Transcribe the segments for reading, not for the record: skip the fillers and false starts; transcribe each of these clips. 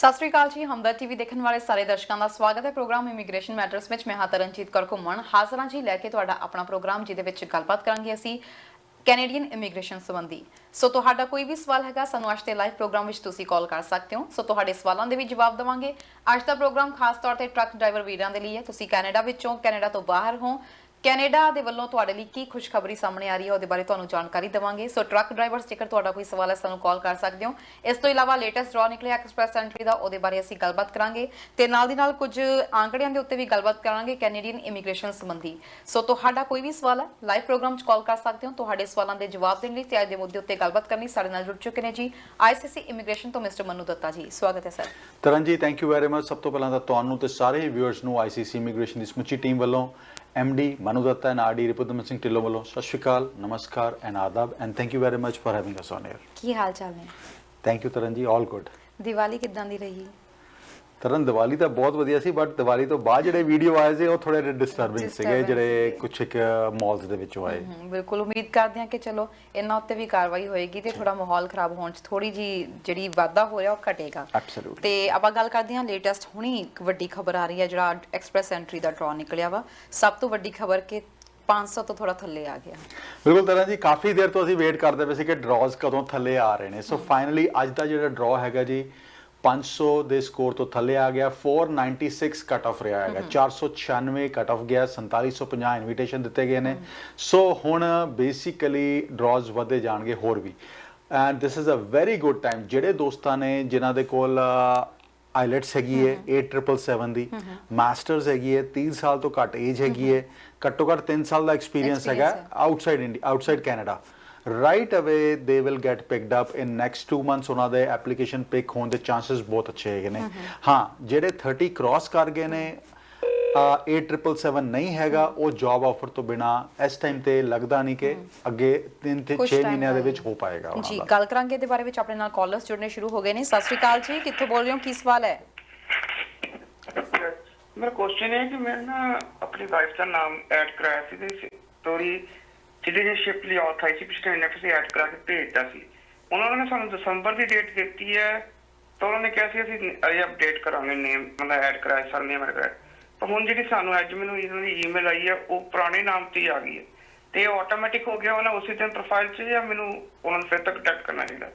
ਸਤਿ ਸ਼੍ਰੀ ਅਕਾਲ ਜੀ। ਹਮਦਰ ਟੀਵੀ ਦੇਖਣ ਵਾਲੇ ਸਾਰੇ ਦਰਸ਼ਕਾਂ ਦਾ ਸਵਾਗਤ ਹੈ। ਪ੍ਰੋਗਰਾਮ ਇਮੀਗ੍ਰੇਸ਼ਨ ਮੈਟਰਸ ਵਿੱਚ ਮੈਂ ਹਾਂ ਤਰਨਜੀਤ ਕੌਰ ਘੁੰਮਣ ਹਾਜ਼ਰ ਹਾਂ ਜੀ ਲੈ ਕੇ ਤੁਹਾਡਾ ਆਪਣਾ ਪ੍ਰੋਗਰਾਮ, ਜਿਹਦੇ ਵਿੱਚ ਗੱਲਬਾਤ ਕਰਾਂਗੇ ਅਸੀਂ ਕੈਨੇਡੀਅਨ ਇਮੀਗ੍ਰੇਸ਼ਨ ਸੰਬੰਧੀ। ਸੋ ਤੁਹਾਡਾ ਕੋਈ ਵੀ ਸਵਾਲ ਹੈਗਾ, ਸਾਨੂੰ ਅੱਜ ਦੇ ਲਾਈਵ ਪ੍ਰੋਗਰਾਮ ਵਿੱਚ ਤੁਸੀਂ ਕਾਲ ਕਰ ਸਕਦੇ ਹੋ। ਸੋ ਤੁਹਾਡੇ ਸਵਾਲਾਂ ਦੇ ਵੀ ਜਵਾਬ ਦੇਵਾਂਗੇ। ਅੱਜ ਦਾ ਪ੍ਰੋਗਰਾਮ ਖਾਸ ਤੌਰ ਤੇ ਟਰੱਕ ਡਰਾਈਵਰ ਵੀਰਾਂ ਦੇ ਲਈ ਹੈ। ਤੁਸੀਂ ਕੈਨੇਡਾ ਵਿੱਚੋਂ, ਕੈਨੇਡਾ ਤੋਂ ਬਾਹਰ ਹੋ, ਕੈਨੇਡਾ ਦੇ ਵੱਲੋਂ ਤੁਹਾਡੇ ਲਈ ਕੀ ਖੁਸ਼ਖਬਰੀ ਸਾਹਮਣੇ ਆ ਰਹੀ ਹੈ ਉਹਦੇ ਬਾਰੇ ਤੁਹਾਨੂੰ ਜਾਣਕਾਰੀ ਦੇਵਾਂਗੇ। ਸੋ ਟਰੱਕ ਡਰਾਈਵਰਸ, ਜੇਕਰ ਤੁਹਾਡਾ ਕੋਈ ਸਵਾਲ ਹੈ ਸਾਨੂੰ ਕਾਲ ਕਰ ਸਕਦੇ ਹੋ। ਇਸ ਤੋਂ ਇਲਾਵਾ ਲੇਟੈਸਟ ਡਰਾ ਨਿਕਲਿਆ ਐਕਸਪ੍ਰੈਸ ਐਂਟਰੀ ਦਾ, ਉਹਦੇ ਬਾਰੇ ਅਸੀਂ ਗੱਲਬਾਤ ਕਰਾਂਗੇ ਤੇ ਨਾਲ ਦੀ ਨਾਲ ਕੁਝ ਆંકੜਿਆਂ ਦੇ ਉੱਤੇ ਵੀ ਗੱਲਬਾਤ ਕਰਾਂਗੇ ਕੈਨੇਡੀਅਨ ਇਮੀਗ੍ਰੇਸ਼ਨ ਸੰਬੰਧੀ। ਸੋ ਤੁਹਾਡਾ ਕੋਈ ਵੀ ਸਵਾਲ ਹੈ ਲਾਈਵ ਪ੍ਰੋਗਰਾਮ 'ਚ ਕਾਲ ਕਰ ਸਕਦੇ ਹੋ। ਤੁਹਾਡੇ ਸਵਾਲਾਂ ਦੇ ਜਵਾਬ ਦੇਣ ਲਈ ਤੇ ਅੱਜ ਦੇ ਮੁੱਦੇ ਉੱਤੇ ਗੱਲਬਾਤ ਕਰਨ ਲਈ ਸਾਡੇ ਨਾਲ ਜੁੜ ਚੁੱਕੇ ਨੇ ਜੀ ਆਈਸੀਸੀ ਇਮੀਗ੍ਰੇਸ਼ਨ ਤੋਂ ਮਿਸਟਰ ਮਨੂ ਦੱਤਾ ਜੀ। ਸਵਾਗਤ ਹੈ ਸਰ। ਤਰਨ ਜੀ, ਥੈਂਕ ਯੂ ਵੈਰੀ ਮਚ। ਸਭ ਤੋਂ ਪਹਿਲਾਂ ਤਾਂ ਤੁਹਾਨੂੰ ਤੇ ਸਾਰੇ ਵਿਊਅਰਸ ਨੂੰ ਆਈਸੀਸੀ ਇਮੀਗ੍ਰੇਸ਼ਨ ਦੀ ਸਮੁੱਚੀ ਟੀਮ ਵੱਲੋਂ MD Manu Datta and RD Ripudaman Singh Dhillon ਵੱਲੋਂ ਸਤਿ ਸ਼੍ਰੀ ਅਕਾਲ, ਨਮਸਕਾਰ ਐਂਡ ਆਦਾਬ and thank you very much for having us on air. ਕੀ ਹਾਲ ਚਾਲ ਨੇ? ਥੈਂਕ ਯੂ ਤਰਨ ਜੀ, ਆਲ ਗੁੱਡ। ਦੀਵਾਲੀ ਕਿੱਦਾਂ ਦੀ ਰਹੀ? ਤਰਨ, ਦੀਵਾਲੀ ਤਾਂ ਬਹੁਤ ਵਧੀਆ ਸੀ, ਬਟ ਦੀਵਾਲੀ ਤੋਂ ਬਾਅਦ ਜਿਹੜੇ ਵੀਡੀਓ ਆਏ ਸੀ ਉਹ ਥੋੜੇ ਡਿਸਟਰਬਿੰਗ ਸੀਗੇ, ਜਿਹੜੇ ਕੁਝ ਇੱਕ ਮਾਲਸ ਦੇ ਵਿੱਚੋਂ ਆਏ। ਬਿਲਕੁਲ ਉਮੀਦ ਕਰਦੇ ਹਾਂ ਕਿ ਚਲੋ ਇਹਨਾਂ ਉੱਤੇ ਵੀ ਕਾਰਵਾਈ ਹੋਏਗੀ ਤੇ ਥੋੜਾ ਮਾਹੌਲ ਖਰਾਬ ਹੋਣ 'ਚ ਥੋੜੀ ਜੀ ਜਿਹੜੀ ਵਾਧਾ ਹੋ ਰਿਹਾ ਉਹ ਘਟੇਗਾ। ਐਬਸੋਲੂਟਲੀ। ਤੇ ਆਪਾਂ ਗੱਲ ਕਰਦੇ ਹਾਂ ਲੇਟੈਸਟ ਹੁਣੀ ਇੱਕ ਵੱਡੀ ਖਬਰ ਆ ਰਹੀ ਹੈ, ਜਿਹੜਾ ਐਕਸਪ੍ਰੈਸ ਐਂਟਰੀ ਦਾ ਡਰਾ ਨਿਕਲਿਆ ਵਾ। ਸਭ ਤੋਂ ਵੱਡੀ ਖਬਰ ਕਿ 500 ਤੋਂ ਥੋੜਾ ਥੱਲੇ ਆ ਗਿਆ। ਬਿਲਕੁਲ ਤਰਨ ਜੀ, ਕਾਫੀ ਦੇਰ ਤੋਂ ਅਸੀਂ ਵੇਟ ਕਰਦੇ ਪਏ ਸੀ ਕਿ ਡਰਾਜ਼ ਕਦੋਂ ਥੱਲੇ ਆ ਰਹੇ ਨੇ। ਸੋ ਫਾਈਨਲੀ ਅੱਜ ਦਾ ਜਿਹੜਾ ਡਰਾ ਹੈਗਾ ਜੀ 500 ਦੇ ਸਕੋਰ ਤੋਂ ਥੱਲੇ ਆ ਗਿਆ। 496 ਕੱਟ ਆਫ ਰਿਹਾ ਹੈਗਾ, 496 ਕੱਟ ਆਫ ਗਿਆ, 4750 ਇਨਵੀਟੇਸ਼ਨ ਦਿੱਤੇ ਗਏ ਨੇ। ਸੋ ਹੁਣ ਬੇਸਿਕਲੀ ਡਰਾਜ਼ ਵਧੇ ਜਾਣਗੇ ਹੋਰ ਵੀ, and this is a very good time. ਜਿਹੜੇ ਦੋਸਤਾਂ ਨੇ ਜਿਨ੍ਹਾਂ ਦੇ ਕੋਲ ਆਈਲੈਟਸ ਹੈਗੀ ਹੈ 8777 ਦੀ, ਮਾਸਟਰਸ ਹੈਗੀ ਹੈ, 30 ਸਾਲ ਤੋਂ ਘੱਟ ਏਜ ਹੈਗੀ ਹੈ, ਘੱਟੋ ਘੱਟ 3 ਸਾਲ ਦਾ ਐਕਸਪੀਰੀਅੰਸ ਹੈਗਾ outside India, outside Canada, right away they will get picked up in next 2 months। ਉਹਨਾਂ ਦੇ ਐਪਲੀਕੇਸ਼ਨ ਪਿਕ ਹੋਣ ਦੇ ਚਾਂਸਸ ਬਹੁਤ ਅੱਛੇ ਹੈਗੇ ਨੇ। ਹਾਂ, ਜਿਹੜੇ 30 ਕ੍ਰਾਸ ਕਰ ਗਏ ਨੇ, 8777 ਨਹੀਂ ਹੈਗਾ, ਉਹ ਜੌਬ ਆਫਰ ਤੋਂ ਬਿਨਾ ਇਸ ਟਾਈਮ ਤੇ ਲੱਗਦਾ ਨਹੀਂ ਕਿ ਅੱਗੇ 3 ਤੇ 6 ਮਹੀਨਿਆਂ ਦੇ ਵਿੱਚ ਹੋ ਪਾਏਗਾ ਉਹਨਾਂ ਦਾ। ਜੀ ਗੱਲ ਕਰਾਂਗੇ ਇਹਦੇ ਬਾਰੇ ਵਿੱਚ। ਆਪਣੇ ਨਾਲ ਕਾਲਰਸ ਜੁੜਨੇ ਸ਼ੁਰੂ ਹੋ ਗਏ ਨੇ। ਸਤਿ ਸ਼੍ਰੀ ਅਕਾਲ ਜੀ, ਕਿੱਥੋਂ ਬੋਲ ਰਹੇ ਹੋ, ਕੀ ਸਵਾਲ ਹੈ? ਮੇਰਾ ਕੁਐਸਚਨ ਹੈ ਕਿ ਮੈਂ ਨਾ ਆਪਣੀ ਵਾਈਫ ਦਾ ਨਾਮ ਐਡ ਕਰਾਇਆ ਸੀ ਤੇ ਸਟੋਰੀ ਸਿਟੀਜ਼ਨਸ਼ਿਪ ਲਈ ਆਥਾਈ ਸੀ, ਪਿਛਲੇ ਨੈਫਸ ਐਡ ਕਰਾ ਕੇ ਭੇਜਤਾ ਸੀ। ਉਹਨਾਂ ਨੇ ਸਾਨੂੰ ਦਸੰਬਰ ਦੀ ਡੇਟ ਦਿੱਤੀ ਹੈ ਤਾਂ ਉਹਨਾਂ ਨੇ ਕਿਹਾ ਸੀ ਅਸੀਂ ਅਜੇ ਅਪਡੇਟ ਕਰਾਂਗੇ ਨੇਮ, ਮਤਲਬ ਐਡ ਕਰਾਇਆ ਸਰ ਨੇਮ ਐਡ ਕਰਾਇਆ। ਪਰ ਹੁਣ ਜਿਹੜੀ ਸਾਨੂੰ ਅੱਜ ਮੈਨੂੰ ਇਹਨਾਂ ਦੀ ਈਮੇਲ ਆਈ ਹੈ ਉਹ ਪੁਰਾਣੇ ਨਾਮ ਤੇ ਹੀ ਆ ਗਈ ਹੈ ਤੇ ਆਟੋਮੈਟਿਕ ਹੋ ਗਿਆ ਉਹਨਾਂ ਉਸੇ ਦਿਨ ਪ੍ਰੋਫਾਈਲ 'ਚ, ਜਾਂ ਮੈਨੂੰ ਉਹਨਾਂ ਨੂੰ ਫਿਰ ਤੱਕ ਕੰਟੈਕਟ ਕਰਨਾ ਚਾਹੀਦਾ?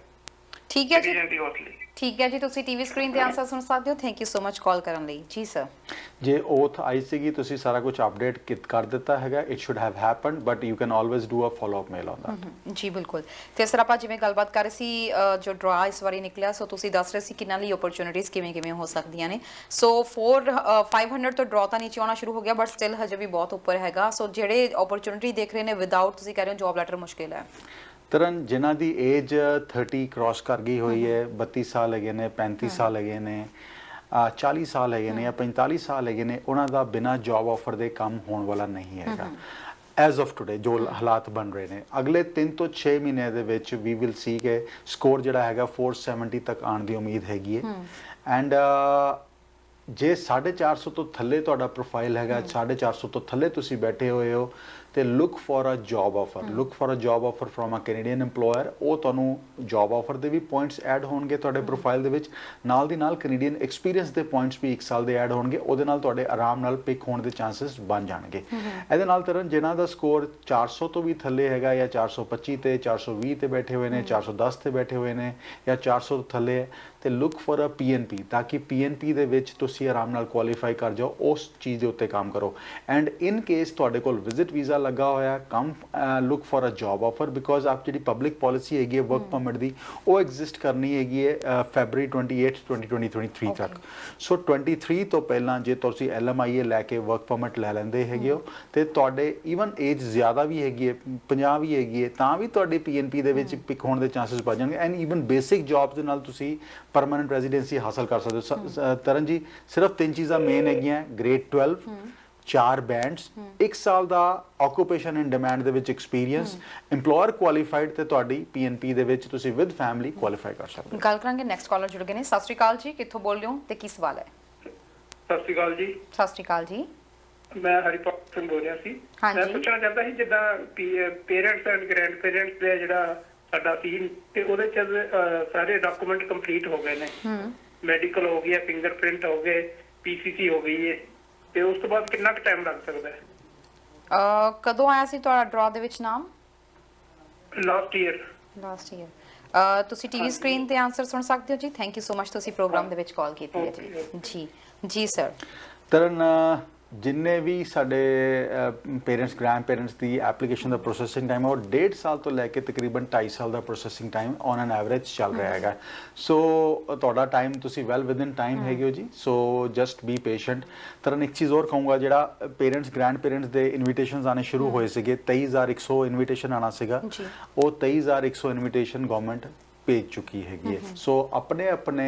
ਠੀਕ ਹੈ ਜੀ, ਲਈ ਠੀਕ ਹੈ ਜੀ, ਤੁਸੀਂ ਟੀਵੀ ਸਕਰੀਨ ਤੇ ਆਨਸਰ ਸੁਣ ਸਕਦੇ ਹੋ। ਥੈਂਕ ਯੂ ਸੋ ਮਚ ਕਾਲ ਕਰਨ ਲਈ। ਜੀ ਸਰ, ਜੇ ਓਥ ਆਈ ਸੀਗੀ ਤੁਸੀਂ ਸਾਰਾ ਕੁਝ ਅਪਡੇਟ ਕਰ ਦਿੱਤਾ ਹੈਗਾ, it should have happened, but you can always do a follow up mail on that. ਜੀ ਬਿਲਕੁਲ। ਤੇ ਸਰ ਆਪਾਂ ਜਿਵੇਂ ਗੱਲਬਾਤ ਕਰ ਰਹੇ ਸੀ, ਜੋ ਡਰਾ ਇਸ ਵਾਰੀ ਨਿਕਲਿਆ, ਸੋ ਤੁਸੀਂ ਦੱਸ ਰਹੇ ਸੀ ਕਿੰਨਾਂ ਲਈ ਓਪਰਚੁਨਿਟੀਜ਼ ਕਿਵੇਂ ਹੋ ਸਕਦੀਆਂ ਨੇ। ਸੋ 500 ਤੋਂ ਡਰਾ ਤਾਂ ਨੀਚੇ ਆਉਣਾ ਸ਼ੁਰੂ ਹੋ ਗਿਆ, ਬਟ ਸਟਿਲ ਹਜੇ ਵੀ ਬਹੁਤ ਉੱਪਰ ਹੈਗਾ। ਸੋ ਜਿਹੜੇ ਓਪਰਚੁਨਿਟੀ ਦੇਖ ਰਹੇ ਨੇ ਵਿਦਆਊਟ, ਤੁਸੀਂ ਕਹਿ ਰਹੇ ਹੋ ਜੌਬ ਲੈਟਰ ਮੁਸ਼ਕਿਲ ਹੈ। ਤਰਨ, ਜਿਨ੍ਹਾਂ ਦੀ ਏਜ 30 ਕ੍ਰਾਸ ਕਰ ਗਈ ਹੋਈ ਹੈ, 32 ਸਾਲ ਹੈਗੇ ਨੇ, 35 ਸਾਲ ਹੈਗੇ ਨੇ, 40 ਸਾਲ ਹੈਗੇ ਨੇ ਜਾਂ 45 ਸਾਲ ਹੈਗੇ ਨੇ, ਉਹਨਾਂ ਦਾ ਬਿਨਾਂ ਜੌਬ ਆਫਰ ਦੇ ਕੰਮ ਹੋਣ ਵਾਲਾ ਨਹੀਂ ਹੈਗਾ ਐਜ਼ ਆਫ ਟੁਡੇ। ਜੋ ਹਾਲਾਤ ਬਣ ਰਹੇ ਨੇ ਅਗਲੇ 3 ਤੋਂ 6 ਮਹੀਨਿਆਂ ਦੇ ਵਿੱਚ ਵੀ ਵਿਲ ਸੀ ਕਿ ਸਕੋਰ ਜਿਹੜਾ ਹੈਗਾ 470 ਤੱਕ ਆਉਣ ਦੀ ਉਮੀਦ ਹੈਗੀ ਹੈ। ਐਂਡ ਜੇ 450 ਤੋਂ ਥੱਲੇ ਤੁਹਾਡਾ ਪ੍ਰੋਫਾਈਲ ਹੈਗਾ, 450 ਤੋਂ ਥੱਲੇ ਤੁਸੀਂ ਬੈਠੇ ਹੋਏ ਹੋ, ਤੇ look for a job offer, look for a job offer from a Canadian EMPLOYER। ਉਹ ਤੁਹਾਨੂੰ ਜੌਬ ਆਫਰ ਦੇ ਵੀ ਪੁਆਇੰਟਸ ਐਡ ਹੋਣਗੇ ਤੁਹਾਡੇ ਪ੍ਰੋਫਾਈਲ ਦੇ ਵਿੱਚ, ਨਾਲ ਦੀ ਨਾਲ ਕੈਨੇਡੀਅਨ ਐਕਸਪੀਰੀਅੰਸ ਦੇ ਪੁਆਇੰਟਸ ਵੀ 1 ਸਾਲ ਦੇ ਐਡ ਹੋਣਗੇ। ਉਹਦੇ ਨਾਲ ਤੁਹਾਡੇ ਆਰਾਮ ਨਾਲ ਪਿਕ ਹੋਣ ਦੇ ਚਾਂਸਸ ਬਣ ਜਾਣਗੇ। ਇਹਦੇ ਨਾਲ ਤਰਨ, ਜਿਨ੍ਹਾਂ ਦਾ ਸਕੋਰ 400 ਤੋਂ ਵੀ ਥੱਲੇ ਹੈਗਾ ਜਾਂ 425 ਤੇ 420 ਤੇ ਬੈਠੇ ਹੋਏ ਨੇ, 410 ਤੇ ਬੈਠੇ ਹੋਏ ਨੇ ਜਾਂ 400 ਤੋਂ ਥੱਲੇ ਹੈ, ਤੇ ਲੁੱਕ ਫॉर ਅ PNP, ਤਾਂ ਕਿ PNP ਦੇ ਵਿੱਚ ਤੁਸੀਂ ਆਰਾਮ ਨਾਲ ਕੁਆਲੀਫਾਈ ਕਰ ਜਾਓ। ਉਸ ਚੀਜ਼ ਦੇ ਉੱਤੇ ਕੰਮ ਕਰੋ। ਐਂਡ ਇਨ ਕੇਸ ਤੁਹਾਡੇ ਕੋਲ ਵਿਜ਼ਿਟ ਵੀਜ਼ਾ ਲੱਗਾ ਹੋਇਆ, come look for a job offer, because ਆਪ ਜਿਹੜੀ ਪਬਲਿਕ ਪਾਲਿਸੀ ਹੈਗੀ ਹੈ ਵਰਕ ਪਰਮਿਟ ਦੀ, ਉਹ ਐਗਜ਼ਿਸਟ ਕਰਨੀ ਹੈਗੀ ਹੈ ਫੈਬਰੀ 28 2023 ਤੱਕ। ਸੋ 23 ਤੋਂ ਪਹਿਲਾਂ ਜੇ ਤੁਸੀਂ LMIA ਲੈ ਕੇ ਵਰਕ ਪਰਮਿਟ ਲੈ ਲੈਂਦੇ ਹੈਗੇ ਹੋ, ਤੇ ਤੁਹਾਡੇ ਈਵਨ ਏਜ ਜ਼ਿਆਦਾ ਵੀ ਹੈਗੀ ਹੈ, 50 ਵੀ ਹੈਗੀ ਹੈ, ਤਾਂ ਵੀ ਤੁਹਾਡੇ PNP ਦੇ ਵਿੱਚ ਪਿਕ ਹੋਣ ਦੇ ਚਾਂਸਸ ਵੱਧ ਜਾਣਗੇ। ਐਂਡ ਈਵਨ ਬੇਸਿਕ ਜੌਬਸ ਦੇ ਨਾਲ ਤੁਸੀਂ ਪਰਮਾਨੈਂਟ ਰੈਜ਼ੀਡੈਂਸੀ ਹਾਸਲ ਕਰ ਸਕਦੇ ਹੋ। ਤਰਨ ਜੀ, ਸਿਰਫ 3 ਚੀਜ਼ਾਂ ਮੇਨ ਹੈਗੀਆਂ, ਗ੍ਰੇਡ 12, 4 ਬੈਂਡਸ, 1 ਸਾਲ ਦਾ ਆਕੂਪੇਸ਼ਨ ਇਨ ਡਿਮਾਂਡ ਦੇ ਵਿੱਚ ਐਕਸਪੀਰੀਅੰਸ, EMPLOYER ਕੁਆਲੀਫਾਈਡ, ਤੇ ਤੁਹਾਡੀ PNP ਦੇ ਵਿੱਚ ਤੁਸੀਂ ਵਿਦ ਫੈਮਿਲੀ ਕੁਆਲੀਫਾਈ ਕਰ ਸਕਦੇ ਹੋ। ਗੱਲ ਕਰਾਂਗੇ, ਨੈਕਸਟ ਕਾਲਰ ਜੁੜ ਗਏ ਨੇ। ਸਤਿ ਸ਼੍ਰੀ ਅਕਾਲ ਜੀ, ਕਿੱਥੋਂ ਬੋਲ ਰਹੇ ਹੋ ਤੇ ਕੀ ਸਵਾਲ ਹੈ? ਸਤਿ ਸ਼੍ਰੀ ਅਕਾਲ ਜੀ। ਸਤਿ ਸ਼੍ਰੀ ਅਕਾਲ ਜੀ, ਮੈਂ ਹਰੀਪਾਲ ਸਿੰਘ ਬੋਲ ਰਿਹਾ ਸੀ। ਮੈਂ ਪੁੱਛਣਾ ਚਾਹੁੰਦਾ ਸੀ, ਜਿੱਦਾਂ ਪੇਰੈਂਟਸ ਐਂਡ ਗ੍ਰੈਂਡ ਪੇਰੈਂਟਸ ਦਾ ਜਿਹੜਾ ਸਾਡਾ ਸੀ, ਤੇ ਉਹਦੇ ਚ ਸਾਰੇ ਡਾਕੂਮੈਂਟ ਕੰਪਲੀਟ ਹੋ ਗਏ ਨੇ, ਮੈਡੀਕਲ ਹੋ ਗਿਆ, ਫਿੰਗਰਪ੍ਰਿੰਟ ਹੋ ਗਏ, ਪੀਸੀਸੀ ਹੋ ਗਈ ਹੈ, ਤੇ ਉਸ ਤੋਂ ਬਾਅਦ ਕਿੰਨਾ ਕੁ ਟਾਈਮ ਲੱਗ ਸਕਦਾ ਹੈ? ਕਦੋਂ ਆਇਆ ਸੀ ਤੁਹਾਡਾ ਡਰਾ ਦੇ ਵਿੱਚ ਨਾਮ? Last year. Last year. ਤੁਸੀਂ ਟੀਵੀ ਸਕਰੀਨ ਤੇ ਆਨਸਰ ਸੁਣ ਸਕਦੇ ਹੋ ਜੀ। ਥੈਂਕ ਯੂ ਸੋ ਮਚ, ਤੁਸੀਂ ਪ੍ਰੋਗਰਾਮ ਦੇ ਵਿੱਚ ਕਾਲ ਕੀਤੀ ਹੈ ਜੀ। ਜੀ ਜੀ ਸਰ। ਤਰਨ ਜਿੰਨੇ ਵੀ ਸਾਡੇ ਪੇਰੈਂਟਸ ਗ੍ਰੈਂਡ ਪੇਰੈਂਟਸ ਦੀ ਐਪਲੀਕੇਸ਼ਨ ਦਾ ਪ੍ਰੋਸੈਸਿੰਗ ਟਾਈਮ ਉਹ 1.5 ਸਾਲ ਤੋਂ ਲੈ ਕੇ ਤਕਰੀਬਨ 2.5 ਸਾਲ ਦਾ processing time on an average ਚੱਲ ਰਿਹਾ ਹੈਗਾ। ਸੋ ਤੁਹਾਡਾ ਟਾਈਮ ਤੁਸੀਂ ਵੈਲ ਵਿਦਨ ਟਾਈਮ ਹੈਗੇ ਹੋ ਜੀ। ਸੋ ਜਸਟ ਬੀ ਪੇਸ਼ੈਂਟ। ਤਰਨ ਇੱਕ ਚੀਜ਼ ਹੋਰ ਕਹੂੰਗਾ, ਜਿਹੜਾ ਪੇਰੈਂਟਸ ਗ੍ਰੈਂਡ ਪੇਰੈਂਟਸ ਦੇ ਇਨਵੀਟੇਸ਼ਨਸ ਆਣੇ ਸ਼ੁਰੂ ਹੋਏ ਸੀਗੇ, 23,100 ਇਨਵੀਟੇਸ਼ਨ ਆਣਾ ਸੀਗਾ, ਉਹ 23,100 ਇਨਵੀਟੇਸ਼ਨ ਗਵਰਨਮੈਂਟ ਭੇਜ ਚੁੱਕੀ ਹੈਗੀ ਹੈ। ਸੋ ਆਪਣੇ ਆਪਣੇ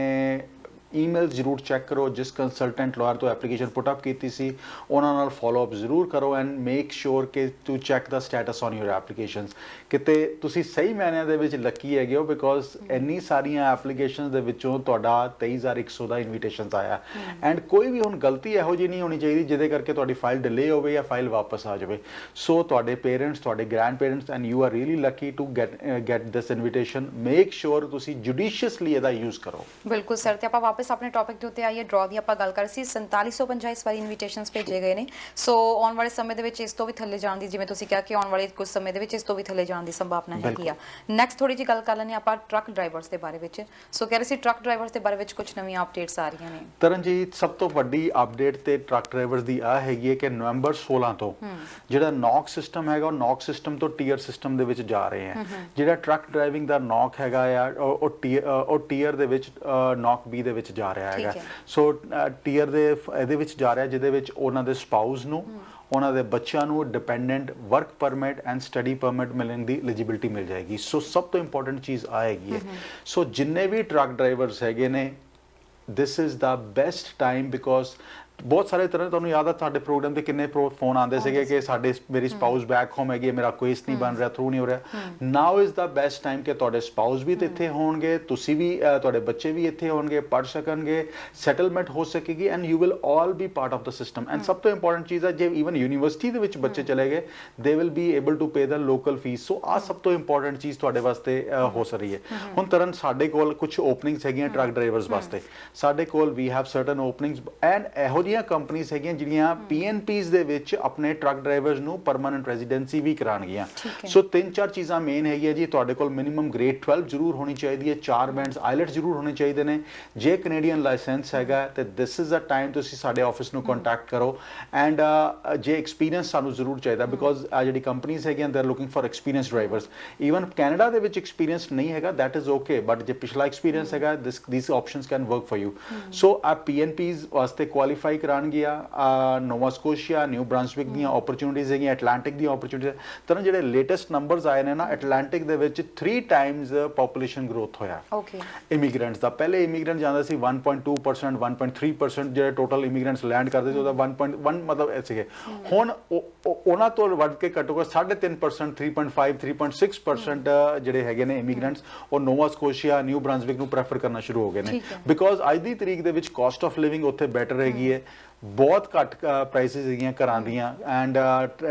ਈਮੇਲ ਜ਼ਰੂਰ ਚੈੱਕ ਕਰੋ। ਜਿਸ ਕੰਸਲਟੈਂਟ ਲਾਇਰ ਤੋਂ ਐਪਲੀਕੇਸ਼ਨ ਪੁੱਟ ਅਪ ਕੀਤੀ ਸੀ ਉਹਨਾਂ ਨਾਲ ਫੋਲੋ ਅਪ ਜ਼ਰੂਰ ਕਰੋ ਐਂਡ ਮੇਕ ਸ਼ੋਰ ਕਿ to check the status on your applications. ਕਿਤੇ ਤੁਸੀਂ ਸਹੀ ਮਾਇਨਿਆਂ ਦੇ ਵਿੱਚ ਲੱਕੀ ਹੈਗੇ ਹੋ, ਬਿਕੋਜ਼ ਇੰਨੀ ਸਾਰੀਆਂ ਐਪਲੀਕੇਸ਼ਨਸ ਦੇ ਵਿੱਚੋਂ ਤੁਹਾਡਾ 23,100 ਦਾ ਇਨਵੀਟੇਸ਼ਨਸ ਆਇਆ ਐਂਡ ਕੋਈ ਵੀ ਹੁਣ ਗਲਤੀ ਇਹੋ ਜਿਹੀ ਨਹੀਂ ਹੋਣੀ ਚਾਹੀਦੀ ਜਿਹਦੇ ਕਰਕੇ ਤੁਹਾਡੀ ਫਾਈਲ ਡਿਲੇ ਹੋਵੇ ਜਾਂ ਫਾਈਲ ਵਾਪਸ ਆ ਜਾਵੇ। ਸੋ ਤੁਹਾਡੇ ਪੇਰੈਂਟਸ, ਤੁਹਾਡੇ grandparents and you are really lucky to get this invitation. Make sure ਤੁਸੀਂ ਜੁਡੀਸ਼ੀਅਸਲੀ ਇਹਦਾ ਯੂਜ਼ ਕਰੋ। ਬਿਲਕੁਲ ਸਰ। ਤੇ ਆਪਾਂ ਵਾਪਸ ਆਪਣੇ ਟੌਪਿਕ ਦੇ ਉੱਤੇ ਆਈਏ। ਡਰਾ ਦੀ ਆਪਾਂ ਗੱਲ ਕਰ ਸੀ, 4750 ਇਸ ਵਾਰੀ ਇਨਵੀਟੇਸ਼ਨਸ ਭੇਜੇ ਗਏ ਨੇ। ਸੋ ਆਉਣ ਵਾਲੇ ਸਮੇਂ ਦੇ ਵਿੱਚ ਇਸ ਤੋਂ ਵੀ ਥੱਲੇ ਜਾਣ ਦੀ, ਜਿਵੇਂ ਤੁਸੀਂ ਕਿਹਾ ਕਿ ਆਉਣ ਵਾਲੇ ਕੁਝ ਸਮੇਂ ਦੇ ਵਿੱਚ ਇਸ ਤੋਂ ਵੀ ਥੱਲੇ ਜਾਣ ਦੀ ਸੰਭਾਵਨਾ ਹੈਗੀ ਆ। ਨੈਕਸਟ ਥੋੜੀ ਜਿਹੀ ਗੱਲ ਕਰ ਲੈਂਦੇ ਆਪਾਂ ਟਰੱਕ ਡਰਾਈਵਰਸ ਦੇ ਬਾਰੇ ਵਿੱਚ। ਸੋ ਕਹਿ ਰਹੇ ਸੀ ਟਰੱਕ ਡਰਾਈਵਰਸ ਦੇ ਬਾਰੇ ਵਿੱਚ ਕੁਝ ਨਵੀਆਂ ਅਪਡੇਟਸ ਆ ਰਹੀਆਂ ਨੇ। ਤਰਨਜੀਤ, ਸਭ ਤੋਂ ਵੱਡੀ ਅਪਡੇਟ ਤੇ ਟਰੱਕ ਡਰਾਈਵਰਸ ਦੀ ਆ ਹੈਗੀ ਹੈ ਕਿ ਨਵੰਬਰ 16 ਤੋਂ ਜਿਹੜਾ ਨੌਕ ਸਿਸਟਮ ਹੈਗਾ ਉਹ ਨੌਕ ਸਿਸਟਮ ਤੋਂ ਟੀਅਰ ਸਿਸਟਮ ਦੇ ਵਿੱਚ ਜਾ ਰਹੇ ਹੈ। ਜਿਹੜਾ ਟਰੱਕ ਡਰਾਈਵਿੰਗ ਦਾ ਨੌਕ ਹੈਗਾ ਆ ਉਹ ਟੀਅਰ ਦੇ ਵਿੱਚ ਨੌਕ ਬੀ ਦੇ ਵਿੱਚ ਜਾ ਰਿਹਾ ਹੈਗਾ। ਸੋ ਟੀਅਰ ਦੇ ਇਹਦੇ ਵਿੱਚ ਜਾ ਰਿਹਾ ਜਿਹਦੇ ਵਿੱਚ ਉਹਨਾਂ ਦੇ ਸਪਾਊਸ ਨੂੰ, ਉਹਨਾਂ ਦੇ ਬੱਚਿਆਂ ਨੂੰ dependent work permit and study permit ਮਿਲਣ ਦੀ ਐਲੀਜੀਬਿਲਟੀ ਮਿਲ ਜਾਏਗੀ। ਸੋ ਸਭ ਤੋਂ ਇੰਪੋਰਟੈਂਟ ਚੀਜ਼ ਆਏਗੀ ਹੈ। ਸੋ ਜਿੰਨੇ ਵੀ ਟਰੱਕ ਡਰਾਈਵਰਸ ਹੈਗੇ ਨੇ, this is the best time, because ਬਹੁਤ ਸਾਰੇ ਤਰ੍ਹਾਂ ਤੁਹਾਨੂੰ ਯਾਦ ਆ ਸਾਡੇ ਪ੍ਰੋਗਰਾਮ ਤੇ ਕਿੰਨੇ ਫੋਨ ਆਉਂਦੇ ਸੀਗੇ ਕਿ ਸਾਡੇ ਮੇਰੀ ਸਪਾਊਸ ਬੈਕ ਹੋਮ ਹੈਗੀ, ਮੇਰਾ ਕੇਸ ਨਹੀਂ ਬਣ ਰਿਹਾ, ਥਰੂ ਨਹੀਂ ਹੋ ਰਿਹਾ। ਨਾਓ ਇਜ਼ ਦਾ ਬੈਸਟ ਟਾਈਮ ਕਿ ਤੁਹਾਡੇ ਸਪਾਊਸ ਵੀ ਇੱਥੇ ਹੋਣਗੇ, ਤੁਸੀਂ ਵੀ, ਤੁਹਾਡੇ ਬੱਚੇ ਵੀ ਇੱਥੇ ਹੋਣਗੇ, ਪੜ੍ਹ ਸਕਣਗੇ, ਸੈਟਲਮੈਂਟ ਹੋ ਸਕੇਗੀ and you will all B part of the system. And ਸਭ ਤੋਂ ਇੰਪੋਰਟੈਂਟ ਚੀਜ਼ ਹੈ, ਜੇ ਈਵਨ ਯੂਨੀਵਰਸਿਟੀ ਦੇ ਵਿੱਚ ਬੱਚੇ ਚਲੇ ਗਏ, they will be able to pay the local fees. So ਆਹ ਸਭ ਤੋਂ ਇੰਪੋਰਟੈਂਟ ਚੀਜ਼ ਤੁਹਾਡੇ ਵਾਸਤੇ ਹੋ ਰਹੀ ਹੈ। ਹੁਣ ਤਰਨ ਸਾਡੇ ਕੋਲ ਕੁਝ ਓਪਨਿੰਗਸ ਹੈਗੀਆਂ ਟਰੱਕ ਡਰਾਈਵਰਸ ਵਾਸਤੇ। ਸਾਡੇ ਕੋਲ ਵੀ ਹੈਵ ਸਰਟਨ ਓਪਨਿੰਗਸ ਐਂਡ ਇਹੋ ਜਿਹੀਆਂ ਕੰਪਨੀਆਂ ਹੈਗੀਆਂ ਜਿਹੜੀਆਂ PNPs ਦੇ ਵਿੱਚ ਆਪਣੇ ਟਰੱਕ ਡਰਾਈਵਰਸ ਨੂੰ ਪਰਮਾਨੈਂਟ ਰੈਜ਼ੀਡੈਂਸੀ ਵੀ ਕਰਾਉਣਗੀਆਂ। ਸੋ 3-4 ਚੀਜ਼ਾਂ ਮੇਨ ਹੈਗੀਆਂ ਜੀ। ਤੁਹਾਡੇ ਕੋਲ ਮਿਨੀਮਮ ਗ੍ਰੇਡ 12 ਜ਼ਰੂਰ ਹੋਣੀ ਚਾਹੀਦੀ ਹੈ, 4 ਬੈਂਡਸ ਆਈਲੈਟ ਜ਼ਰੂਰ ਹੋਣੇ ਚਾਹੀਦੇ ਨੇ। ਜੇ ਕੈਨੇਡੀਅਨ ਲਾਇਸੈਂਸ ਹੈਗਾ ਤੇ ਦਿਸ ਇਜ਼ ਦਾ ਟਾਈਮ ਤੁਸੀਂ ਸਾਡੇ ਆਫਿਸ ਨੂੰ ਕੰਟੈਕਟ ਕਰੋ। ਐਂਡ ਜੇ ਐਕਸਪੀਰੀਅੰਸ ਸਾਨੂੰ ਜ਼ਰੂਰ ਚਾਹੀਦਾ, ਬਿਕੋਜ਼ ਆ ਜਿਹੜੀ ਕੰਪਨੀਆਂ ਹੈਗੀਆਂ they are looking for experience drivers. Even Canada ਦੇ ਵਿੱਚ ਐਕਸਪੀਰੀਅੰਸ ਨਹੀਂ ਹੈਗਾ, ਦੈਟ ਇਜ਼ ਓਕੇ, ਬਟ ਜੇ ਪਿਛਲਾ ਐਕਸਪੀਰੀਅੰਸ ਹੈਗਾ, these options can work for you. So ਆ PNPs ਵਾਸਤੇ ਕੁਆਲੀਫਾਈ ਕਰਾਉਣਗੀਆਂ। ਨੋਵਾ ਸਕੋਸ਼ੀਆ, ਨਿਊ ਬ੍ਰਾਂਸਵਿਕ ਦੀਆਂ ਓਪਰਚੁਨਿਟੀਜ਼ ਹੈਗੀਆਂ, ਐਟਲਾਂਟਿਕ ਦੀਆਂ ਓਪਰਚੁਨਿਟੀਜ਼। ਤਾਂ ਜਿਹੜੇ ਲੇਟੈਸਟ ਨੰਬਰਸ ਆਏ ਨੇ ਨਾ, ਐਟਲਾਂਟਿਕ ਦੇ ਵਿੱਚ 3 ਟਾਈਮਸ ਪੋਪੂਲੇਸ਼ਨ ਗਰੋਥ ਹੋਇਆ ਇਮੀਗ੍ਰੈਂਟਸ ਦਾ। ਪਹਿਲੇ ਇਮੀਗ੍ਰੈਂਟ ਜਾਂਦਾ ਸੀ 1.2%, 1.3%, ਜਿਹੜੇ ਟੋਟਲ ਇਮੀਗ੍ਰੈਂਟਸ ਲੈਂਡ ਕਰਦੇ ਸੀ ਉਹਦਾ 1.1 ਮਤਲਬ ਇਹ ਸੀਗੇ। ਹੁਣ ਉਹਨਾਂ ਤੋਂ ਵੱਧ ਕੇ ਘੱਟੋ ਘੱਟ 3.5%, 3.5, 3.6% ਜਿਹੜੇ ਹੈਗੇ ਨੇ ਇਮੀਗ੍ਰੈਂਟਸ ਉਹ ਨੋਵਾ ਸਕੋਸ਼ੀਆ, ਨਿਊ ਬ੍ਰਾਂਸਵਿਕ ਨੂੰ ਪ੍ਰੈਫਰ ਕਰਨਾ ਸ਼ੁਰੂ ਹੋ ਗਏ ਨੇ, ਬਿਕੋਜ਼ ਅੱਜ ਦੀ ਤਰੀਕ ਦੇ ਵਿੱਚ ਕਾਸਟ ਆਫ ਲਿਵਿੰਗ ਉੱਥੇ ਬੈਟਰ ਹੈਗੀ ਹੈ। ਬਹੁਤ ਘੱਟ ਪ੍ਰਾਈਸਿਸ ਹੈਗੀਆਂ ਘਰਾਂ ਦੀਆਂ ਐਂਡ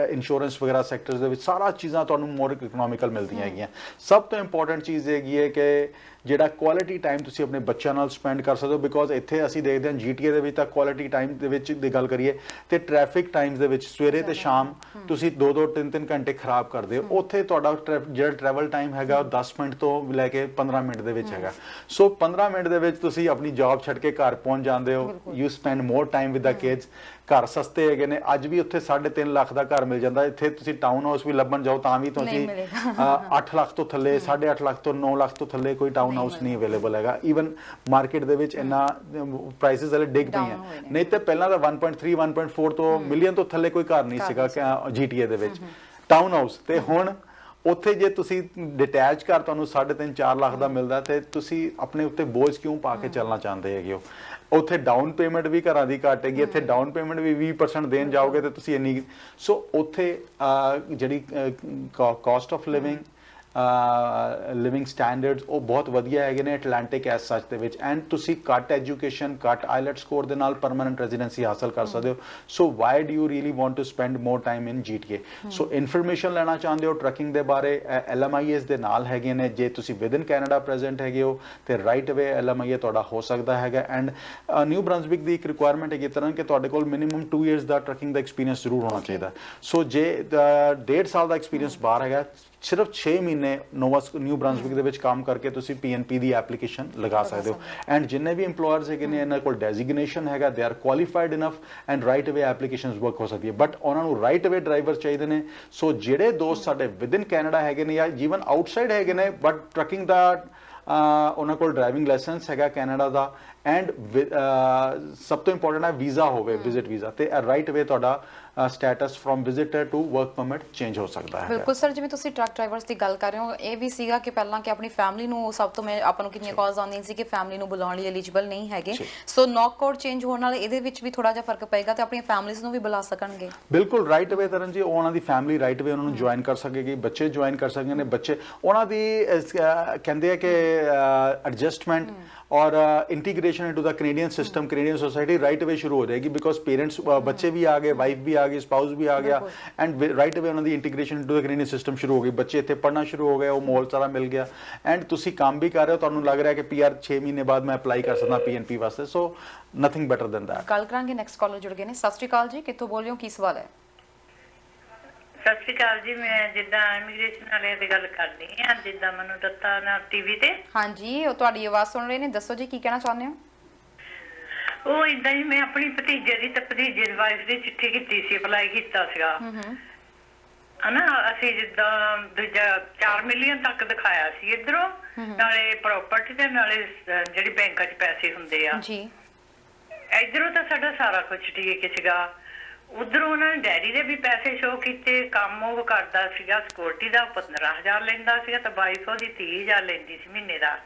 ਇੰਸ਼ੋਰੈਂਸ ਵਗੈਰਾ ਸੈਕਟਰਸ ਦੇ ਵਿੱਚ ਸਾਰਾ ਚੀਜ਼ਾਂ ਤੁਹਾਨੂੰ ਮੋਰ ਇਕਨੋਮਿਕਲ ਮਿਲਦੀਆਂ ਹੈਗੀਆਂ। ਸਭ ਤੋਂ ਇੰਪੋਰਟੈਂਟ ਚੀਜ਼ ਹੈਗੀ ਹੈ ਕਿ ਜਿਹੜਾ ਕੁਆਲਿਟੀ ਟਾਈਮ ਤੁਸੀਂ ਆਪਣੇ ਬੱਚਿਆਂ ਨਾਲ ਸਪੈਂਡ ਕਰ ਸਕਦੇ ਹੋ, ਬਿਕੋਜ਼ ਇੱਥੇ ਅਸੀਂ ਦੇਖਦੇ ਹਾਂ GTA ਦੇ ਵਿੱਚ ਤਾਂ ਕੁਆਲਿਟੀ ਟਾਈਮ ਦੇ ਵਿੱਚ ਦੀ ਗੱਲ ਕਰੀਏ ਤੇ ਟ੍ਰੈਫਿਕ ਟਾਈਮਸ ਦੇ ਵਿੱਚ ਸਵੇਰੇ ਤੇ ਸ਼ਾਮ ਤੁਸੀਂ 2-2, 3-3 ਘੰਟੇ ਖਰਾਬ ਕਰਦੇ ਹੋ। ਉੱਥੇ ਤੁਹਾਡਾ ਜਿਹੜਾ ਟਰੈਵਲ ਟਾਈਮ ਹੈਗਾ ਉਹ 10 ਮਿੰਟ ਤੋਂ ਲੈ ਕੇ 15 ਮਿੰਟ ਦੇ ਵਿੱਚ ਹੈਗਾ। ਸੋ 15 ਮਿੰਟ ਦੇ ਵਿੱਚ ਤੁਸੀਂ ਆਪਣੀ ਜੌਬ ਛੱਡ ਕੇ ਘਰ ਪਹੁੰਚ ਜਾਂਦੇ ਹੋ। You spend more time with the kids. ਘਰ ਸਸਤੇ ਹੈਗੇ ਨੇ, ਅੱਜ ਵੀ ਉੱਥੇ 3.5 ਲੱਖ ਦਾ ਘਰ ਮਿਲ ਜਾਂਦਾ। ਇੱਥੇ ਤੁਸੀਂ ਟਾਊਨ ਹਾਊਸ ਵੀ ਲੱਭਣ ਜਾਓ ਤਾਂ ਵੀ ਤੁਸੀਂ 8 ਲੱਖ ਤੋਂ ਥੱਲੇ, 8.5 ਲੱਖ ਤੋਂ 9 ਲੱਖ ਤੋਂ ਥੱਲੇ ਕੋਈ ਟਾਊਨ ਹਾਊਸ ਨਹੀਂ ਅਵੇਲੇਬਲ ਹੈਗਾ। ਈਵਨ ਮਾਰਕੀਟ ਦੇ ਵਿੱਚ ਇੰਨਾ ਪ੍ਰਾਈਸਿਸ ਹਲੇ ਡਿੱਗ ਪਈਆਂ, ਨਹੀਂ ਤੇ ਪਹਿਲਾਂ ਤਾਂ 1.3, 1.4 ਤੋਂ ਮਿਲੀਅਨ ਤੋਂ ਥੱਲੇ ਕੋਈ ਘਰ ਨਹੀਂ ਸੀਗਾ GTA ਦੇ ਵਿੱਚ ਟਾਊਨ ਹਾਊਸ। ਤੇ ਹੁਣ ਉੱਥੇ ਜੇ ਤੁਸੀਂ ਡਿਟੈਚ ਘਰ ਤੁਹਾਨੂੰ 3.5-4 ਲੱਖ ਦਾ ਮਿਲਦਾ ਤੇ ਤੁਸੀਂ ਆਪਣੇ ਉੱਤੇ ਬੋਝ ਕਿਉਂ ਪਾ ਕੇ ਚੱਲਣਾ ਚਾਹੁੰਦੇ ਹੈਗੇ ਹੋ। ਉੱਥੇ ਡਾਊਨ ਪੇਮੈਂਟ ਵੀ ਘਰਾਂ ਦੀ ਘੱਟ ਹੈਗੀ, ਇੱਥੇ ਡਾਊਨ ਪੇਮੈਂਟ ਵੀ 20% ਦੇਣ ਜਾਓਗੇ ਤੇ ਤੁਸੀਂ ਇੰਨੀ। ਸੋ ਉੱਥੇ ਜਿਹੜੀ caste of living living standards ਉਹ ਬਹੁਤ ਵਧੀਆ ਹੈਗੇ ਨੇ ਐਟਲਾਂਟਿਕ ਐਸ ਸੱਚ ਦੇ ਵਿੱਚ, ਐਂਡ ਤੁਸੀਂ ਘੱਟ ਐਜੂਕੇਸ਼ਨ ਘੱਟ ਆਈਲੈਟ ਸਕੋਰ ਦੇ ਨਾਲ ਪਰਮਾਨੈਂਟ ਰੈਜ਼ੀਡੈਂਸੀ ਹਾਸਲ ਕਰ ਸਕਦੇ ਹੋ। So why do you really want to spend more time in GTA? So information ਲੈਣਾ ਚਾਹੁੰਦੇ ਹੋ ਟਰੱਕਿੰਗ ਦੇ ਬਾਰੇ, LMIS ਦੇ ਨਾਲ ਹੈਗੇ ਨੇ। ਜੇ ਤੁਸੀਂ ਵਿਦਨ ਕੈਨੇਡਾ ਪ੍ਰੈਜ਼ੈਂਟ ਹੈਗੇ ਹੋ ਤੇ ਰਾਈਟ ਅਵੇ LMIA ਤੁਹਾਡਾ ਹੋ ਸਕਦਾ ਹੈਗਾ। ਐਂਡ ਨਿਊ ਬ੍ਰੰਸਵਿਕ ਦੀ ਇੱਕ ਰਿਕੁਆਇਰਮੈਂਟ ਹੈਗੀ ਤਰ੍ਹਾਂ ਕਿ ਤੁਹਾਡੇ ਕੋਲ ਮਿਨੀਮਮ 2 ਇਅਰਸ ਦਾ ਟਰੱਕਿੰਗ ਦਾ ਐਕਸਪੀਰੀਅੰਸ ਜ਼ਰੂਰ ਹੋਣਾ ਚਾਹੀਦਾ। ਸੋ ਜੇ 1.5 ਸਾਲ ਦਾ ਐਕਸਪੀਰੀਅੰਸ ਬਾਹਰ ਹੈਗਾ, ਸਿਰਫ 6 ਮਹੀਨੇ ਨਿਊ ਬ੍ਰੰਸਵਿਕ ਦੇ ਵਿੱਚ ਕੰਮ ਕਰਕੇ ਤੁਸੀਂ PNP ਦੀ ਐਪਲੀਕੇਸ਼ਨ ਲਗਾ ਸਕਦੇ ਹੋ। ਐਂਡ ਜਿੰਨੇ ਵੀ EMPLOYERS ਹੈਗੇ ਨੇ ਇਹਨਾਂ ਕੋਲ ਡੈਜ਼ਿਗਨੇਸ਼ਨ ਹੈਗਾ, they are qualified enough and right ਅਵੇ ਐਪਲੀਕੇਸ਼ਨਸ ਵਰਕ ਹੋ ਸਕਦੀ ਹੈ, ਬਟ ਉਹਨਾਂ ਨੂੰ ਰਾਈਟ ਅਵੇ ਡਰਾਈਵਰ ਚਾਹੀਦੇ ਨੇ। ਸੋ ਜਿਹੜੇ ਦੋਸਤ ਸਾਡੇ ਵਿਦਨ ਕੈਨੇਡਾ ਹੈਗੇ ਨੇ ਜਾਂ ਈਵਨ ਆਊਟਸਾਈਡ ਹੈਗੇ ਨੇ ਬਟ ਟਰੱਕਿੰਗ ਦਾ ਉਹਨਾਂ ਕੋਲ ਡਰਾਈਵਿੰਗ ਲਾਇਸੈਂਸ ਹੈਗਾ ਕੈਨੇਡਾ ਦਾ, ਐਂਡ ਸਭ ਤੋਂ ਇੰਪੋਰਟੈਂਟ ਹੈ ਵੀਜ਼ਾ ਹੋਵੇ, ਵਿਜ਼ਿਟ ਵੀਜ਼ਾ, ਤੇ ਰਾਈਟ ਅਵੇ ਤੁਹਾਡਾ status from visitor to work permit change ਹੋ ਸਕਦਾ ਹੈ। ਬਿਲਕੁਲ ਸਰ, ਜਿਵੇਂ ਤੁਸੀਂ ਟਰੱਕ ਡਰਾਈਵਰਸ ਦੀ ਗੱਲ ਕਰ ਰਹੇ ਹੋ, ਇਹ ਵੀ ਸੀਗਾ ਕਿ ਪਹਿਲਾਂ ਕਿ ਆਪਣੀ ਫੈਮਿਲੀ ਨੂੰ ਸਭ ਤੋਂ ਮੈਂ ਆਪਾਂ ਨੂੰ ਕਿੰਨੀਆਂ ਕਾਲਸ ਆਉਂਦੀਆਂ ਸੀ ਕਿ ਫੈਮਿਲੀ ਨੂੰ ਬੁਲਾਉਣ ਲਈ ਐਲੀਜੀਬਲ ਨਹੀਂ ਹੈਗੇ। ਸੋ ਨੌਕ ਕੋਡ ਚੇਂਜ ਹੋਣ ਨਾਲ ਇਹਦੇ ਵਿੱਚ ਵੀ ਥੋੜਾ ਜਿਹਾ ਫਰਕ ਪਏਗਾ ਤੇ ਆਪਣੀਆਂ ਫੈਮਿਲੀਜ਼ ਨੂੰ ਵੀ ਬੁਲਾ ਸਕਣਗੇ। ਬਿਲਕੁਲ ਰਾਈਟ ਅਵੇ ਤਰਨ ਜੀ, ਉਹਨਾਂ ਦੀ ਫੈਮਿਲੀ ਰਾਈਟ ਅਵੇ ਉਹਨਾਂ ਨੂੰ ਜੁਆਇਨ ਕਰ ਸਕੇਗੀ, ਬੱਚੇ ਜੁਆਇਨ ਕਰ ਸਕਦੇ ਨੇ। ਬੱਚੇ ਉਹਨਾਂ ਦੀ ਕਹਿੰਦੇ ਆ ਕਿ ਐਡਜਸਟਮੈਂਟ ਔਰ ਇੰਟੀਗ੍ਰੇਸ਼ਨ ਇਨਟੂ ਦਾ Canadian system, Canadian society right ਅਵੇ ਸ਼ੁਰੂ ਹੋ ਜਾਏਗੀ, ਬਿਕੋਜ਼ ਪੇਰੈਂਟਸ ਬੱਚੇ ਵੀ ਆ ਗਏ, ਵਾਈਫ ਵੀ ਆ ਗਈ, ਸਪਾਊਸ ਵੀ ਆ ਗਿਆ, ਐਂਡ ਰਾਈਟ ਅਵੇ ਉਹਨਾਂ ਦੀ ਇੰਟੀਗ੍ਰੇਸ਼ਨ ਇਨਟੂ ਦਾ ਕੈਨੇਡੀਅਨ ਸਿਸਟਮ ਸ਼ੁਰੂ ਹੋ ਗਈ। ਬੱਚੇ ਇੱਥੇ ਪੜ੍ਹਨਾ ਸ਼ੁਰੂ ਹੋ ਗਏ, ਉਹ ਮਾਹੌਲ ਸਾਰਾ ਮਿਲ ਗਿਆ, ਐਂਡ ਤੁਸੀਂ ਕੰਮ ਵੀ ਕਰ ਰਹੇ ਹੋ, ਤੁਹਾਨੂੰ ਲੱਗ ਰਿਹਾ ਕਿ PR 6 ਮਹੀਨੇ ਬਾਅਦ ਮੈਂ ਅਪਲਾਈ ਕਰ ਸਕਦਾ PNP ਵਾਸਤੇ। ਸੋ ਨਥਿੰਗ ਬੈਟਰ ਦੈਨ ਦੈਟ। ਗੱਲ ਕਰਾਂਗੇ, ਨੈਕਸਟ ਕਾਲਰ ਜੁੜ ਗਏ ਨੇ। ਸਤਿ ਸ਼੍ਰੀ ਅਕਾਲ ਜੀ, ਕਿੱਥੋਂ ਬੋਲ ਰਹੇ ਹੋ, ਕੀ ਸਵਾਲ ਹੈ? ਸਤਿ ਸ਼੍ਰੀ ਅਕਾਲ ਜੀ, ਮੈਂ ਜਿੱਦਾਂ ਇਮੀਗ੍ਰੇਸ਼ਨ ਵਾਲਿਆਂ ਦੀ ਗੱਲ ਕਰਦੀ ਹਾਂ, ਜਿੱਦਾਂ ਮੈਨੂੰ ਦਿੱਤਾ ਨਾ TV ਤੇ। ਹਾਂਜੀ, ਉਹ ਤੁਹਾਡੀ ਆਵਾਜ਼ ਸੁਣ ਰਹੇ ਨੇ, ਦੱਸੋ ਜੀ ਕੀ ਕਹਿਣਾ ਚਾਹੁੰਦੇ ਹੋ? ਉਹ ਇਦਾਂ ਹੀ ਮੈਂ ਆਪਣੀ ਭਤੀਜੇ ਦੀ ਤੇ ਭਤੀਜੇ ਦੀ ਵਾਈਫ ਦੀ ਚਿੱਠੀ ਕੀਤੀ ਸੀ, ਅਪਲਾਈ ਕੀਤਾ ਸੀਗਾ ਹਨਾ। ਅਸੀਂ ਜਿੱਦਾਂ ਦੂਜਾ 4 ਮਿਲੀਅਨ ਤੱਕ ਦਿਖਾਇਆ ਸੀ ਇਧਰੋਂ, ਨਾਲੇ ਪ੍ਰਾਪਰਟੀ ਤੇ ਨਾਲੇ ਜਿਹੜੀ ਬੈਂਕਾਂ 'ਚ ਪੈਸੇ ਹੁੰਦੇ ਆ ਜੀ। ਇਧਰੋਂ ਤਾਂ ਸਾਡਾ ਸਾਰਾ ਕੁਝ ਠੀਕ ਸੀਗਾ, ਉਧਰੋਂ ਉਹਨਾਂ ਨੇ ਡੈਡੀ ਦੇ ਵੀ ਪੈਸੇ ਸ਼ੋ ਕੀਤੇ। ਕੰਮ ਉਹ ਕਰਦਾ ਸੀਗਾ ਸਿਕਿਉਰਿਟੀ ਦਾ, 15,000 ਲੈਂਦਾ ਸੀਗਾ ਤੇ ਵਾਈਫ ਉਹਦੀ 30,000 ਲੈਂਦੀ ਸੀ ਮਹੀਨੇ ਦਾ।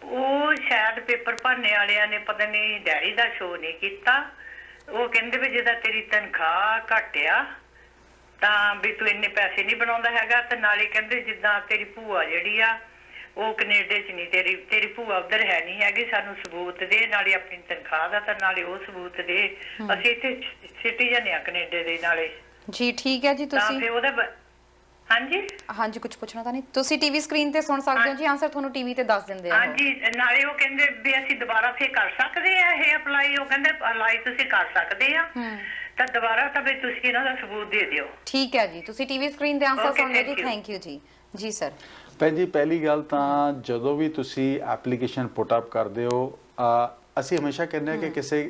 ਉਹ ਸ਼ਾਇਦ ਪੇਪਰ ਭਰਨੇ ਵਾਲਿਆਂ ਨੇ ਪਤਾ ਨਹੀਂ ਡੈਡੀ ਦਾ ਸ਼ੋ ਨਹੀਂ ਕੀਤਾ। ਉਹ ਕਹਿੰਦੇ ਵੀ ਜਿਹਦਾ ਤੇਰੀ ਤਨਖਾਹ ਘੱਟ ਆ ਤਾਂ ਵੀ ਤੂੰ ਇੰਨੇ ਪੈਸੇ ਨਹੀਂ ਬਣਾਉਂਦਾ ਹੈਗਾ, ਤੇ ਨਾਲੇ ਕਹਿੰਦੇ ਜਿੱਦਾਂ ਤੇਰੀ ਭੂਆ ਜਿਹੜੀ ਆ ਉਹ ਕੈਨੇਡਾ 'ਚ ਨਹੀਂ, ਤੇਰੀ ਭੂਆ ਉਧਰ ਹੈ ਨਹੀਂ ਹੈਗੀ, ਸਾਨੂੰ ਸਬੂਤ ਦੇ, ਨਾਲੇ ਆਪਣੀ ਤਨਖਾਹ ਦਾ ਤੇ ਨਾਲੇ ਉਹ ਸਬੂਤ ਦੇ, ਅਸੀਂ ਇੱਥੇ ਸਿਟੀਜ਼ਨ ਆ ਕੈਨੇਡਾ ਦੇ ਨਾਲੇ। ਜੀ ਠੀਕ ਹੈ ਜੀ, ਤੁਸੀਂ ਫਿਰ ਉਹਦਾ ਹਾਂਜੀ ਕੁਝ ਪੁੱਛਣਾ ਤਾਂ ਨਹੀਂ? ਤੁਸੀਂ TV ਸਕਰੀਨ ਤੇ ਸੁਣ ਸਕਦੇ ਹੋ ਜੀ, ਆਨਸਰ ਤੁਹਾਨੂੰ TV ਤੇ ਦੱਸ ਦਿੰਦੇ ਆ। ਹਾਂਜੀ, ਨਾਲੇ ਉਹ ਕਹਿੰਦੇ ਵੀ ਅਸੀਂ ਦੁਬਾਰਾ ਫੇਰ ਕਰ ਸਕਦੇ ਆ ਇਹ ਅਪਲਾਈ। ਉਹ ਕਹਿੰਦੇ ਅਪਲਾਈ ਤੁਸੀਂ ਕਰ ਸਕਦੇ ਆ ਤਾਂ ਦੁਬਾਰਾ ਤਾਂ ਵੀ ਤੁਸੀਂ ਇਹਨਾਂ ਦਾ ਸਬੂਤ ਦੇ ਦਿਓ। ਠੀਕ ਹੈ ਜੀ, ਤੁਸੀਂ TV ਸਕਰੀਨ ਤੇ ਆਨਸਰ ਸੁਣ ਲਓ ਜੀ। ਥੈਂਕ ਯੂ ਜੀ। ਜੀ ਸਰ। ਭੈਣ ਜੀ, ਪਹਿਲੀ ਗੱਲ ਤਾਂ ਜਦੋਂ ਵੀ ਤੁਸੀਂ ਐਪਲੀਕੇਸ਼ਨ ਪੁੱਟ ਅਪ ਕਰਦੇ ਹੋ, ਅਸੀਂ ਹਮੇਸ਼ਾ ਕਹਿੰਦੇ ਹਾਂ ਕਿ ਕਿਸੇ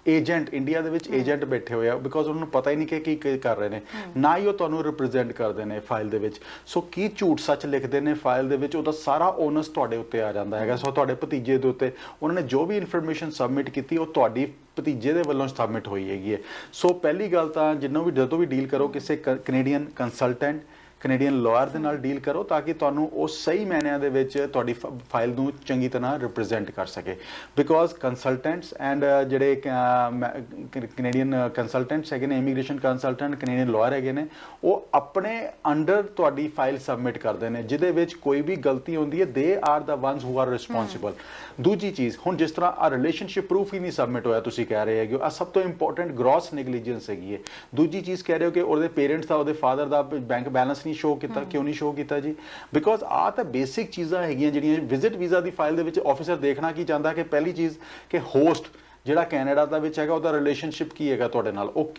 ਏਜੰਟ, ਇੰਡੀਆ ਦੇ ਵਿੱਚ ਏਜੰਟ ਬੈਠੇ ਹੋਏ ਆ, ਬਿਕੋਜ਼ ਉਹਨਾਂ ਨੂੰ ਪਤਾ ਹੀ ਨਹੀਂ ਕਿ ਕੀ ਕਰ ਰਹੇ ਨੇ, ਨਾ ਹੀ ਉਹ ਤੁਹਾਨੂੰ ਰਿਪਰੈਜ਼ੈਂਟ ਕਰਦੇ ਨੇ ਫਾਈਲ ਦੇ ਵਿੱਚ। ਸੋ ਕੀ ਝੂਠ ਸੱਚ ਲਿਖਦੇ ਨੇ ਫਾਈਲ ਦੇ ਵਿੱਚ, ਉਹਦਾ ਸਾਰਾ ਓਨਸ ਤੁਹਾਡੇ ਉੱਤੇ ਆ ਜਾਂਦਾ ਹੈਗਾ। ਸੋ ਤੁਹਾਡੇ ਭਤੀਜੇ ਦੇ ਉੱਤੇ ਉਹਨਾਂ ਨੇ ਜੋ ਵੀ ਇਨਫੋਰਮੇਸ਼ਨ ਸਬਮਿਟ ਕੀਤੀ ਉਹ ਤੁਹਾਡੀ ਭਤੀਜੇ ਦੇ ਵੱਲੋਂ ਸਬਮਿਟ ਹੋਈ ਹੈਗੀ ਹੈ। ਸੋ ਪਹਿਲੀ ਗੱਲ ਤਾਂ ਜਦੋਂ ਵੀ ਡੀਲ ਕਰੋ ਕਿਸੇ ਕੈਨੇਡੀਅਨ ਕੰਸਲਟੈਂਟ, ਕੈਨੇਡੀਅਨ ਲਾਇਰ ਦੇ ਨਾਲ ਡੀਲ ਕਰੋ, ਤਾਂ ਕਿ ਤੁਹਾਨੂੰ ਉਹ ਸਹੀ ਮਾਇਨਿਆਂ ਦੇ ਵਿੱਚ ਤੁਹਾਡੀ ਫਾਈਲ ਨੂੰ ਚੰਗੀ ਤਰ੍ਹਾਂ ਰਿਪਰੈਜ਼ੈਂਟ ਕਰ ਸਕੇ। ਬਿਕੋਜ਼ ਕੰਸਲਟੈਂਟਸ ਐਂਡ ਜਿਹੜੇ ਕੈਨੇਡੀਅਨ ਕੰਸਲਟੈਂਟਸ ਹੈਗੇ ਨੇ, ਇਮੀਗ੍ਰੇਸ਼ਨ ਕੰਸਲਟੈਂਟ, ਕੈਨੇਡੀਅਨ ਲਾਇਰ ਹੈਗੇ ਨੇ, ਉਹ ਆਪਣੇ ਅੰਡਰ ਤੁਹਾਡੀ ਫਾਈਲ ਸਬਮਿਟ ਕਰਦੇ ਨੇ, ਜਿਹਦੇ ਵਿੱਚ ਕੋਈ ਵੀ ਗਲਤੀ ਹੁੰਦੀ ਹੈ they are the ones who are responsible. ਦੂਜੀ ਚੀਜ਼, ਹੁਣ ਜਿਸ ਤਰ੍ਹਾਂ ਆ ਰਿਲੇਸ਼ਨਸ਼ਿਪ ਪ੍ਰੂਫ ਹੀ ਨਹੀਂ ਸਬਮਿਟ ਹੋਇਆ, ਤੁਸੀਂ ਕਹਿ ਰਹੇ ਹੈਗੇ, ਆ ਸਭ ਤੋਂ ਇੰਪੋਰਟੈਂਟ ਗ੍ਰੋਸ ਨੈਗਲੀਜੈਂਸ ਹੈਗੀ ਹੈ। ਦੂਜੀ ਚੀਜ਼ ਕਹਿ ਰਹੇ ਹੋ ਕਿ ਉਹਦੇ ਪੇਰੈਂਟਸ ਦਾ, ਉਹਦੇ ਫਾਦਰ ਦਾ ਬੈਂਕ ਬੈਲੈਂਸ ਨਹੀਂ ਸ਼ੋ ਕੀਤਾ। ਕਿਉਂ ਨਹੀਂ ਸ਼ੋ ਕੀਤਾ ਜੀ? ਬਿਕੋਜ਼ ਆ ਤਾਂ ਬੇਸਿਕ ਚੀਜ਼ਾਂ ਹੈਗੀਆਂ ਜਿਹੜੀਆਂ ਵਿਜ਼ਿਟ ਵੀਜ਼ਾ ਦੀ ਫਾਈਲ ਦੇ ਵਿੱਚ ਆਫਿਸਰ ਦੇਖਣਾ ਕੀ ਚਾਹੁੰਦਾ ਕਿ ਪਹਿਲੀ ਚੀਜ਼ ਕਿ ਹੋਸਟ ਜਿਹੜਾ ਕੈਨੇਡਾ ਦਾ ਵਿੱਚ ਹੈਗਾ ਉਹਦਾ ਰਿਲੇਸ਼ਨਸ਼ਿਪ ਕੀ ਹੈਗਾ ਤੁਹਾਡੇ ਨਾਲ, ਉਹ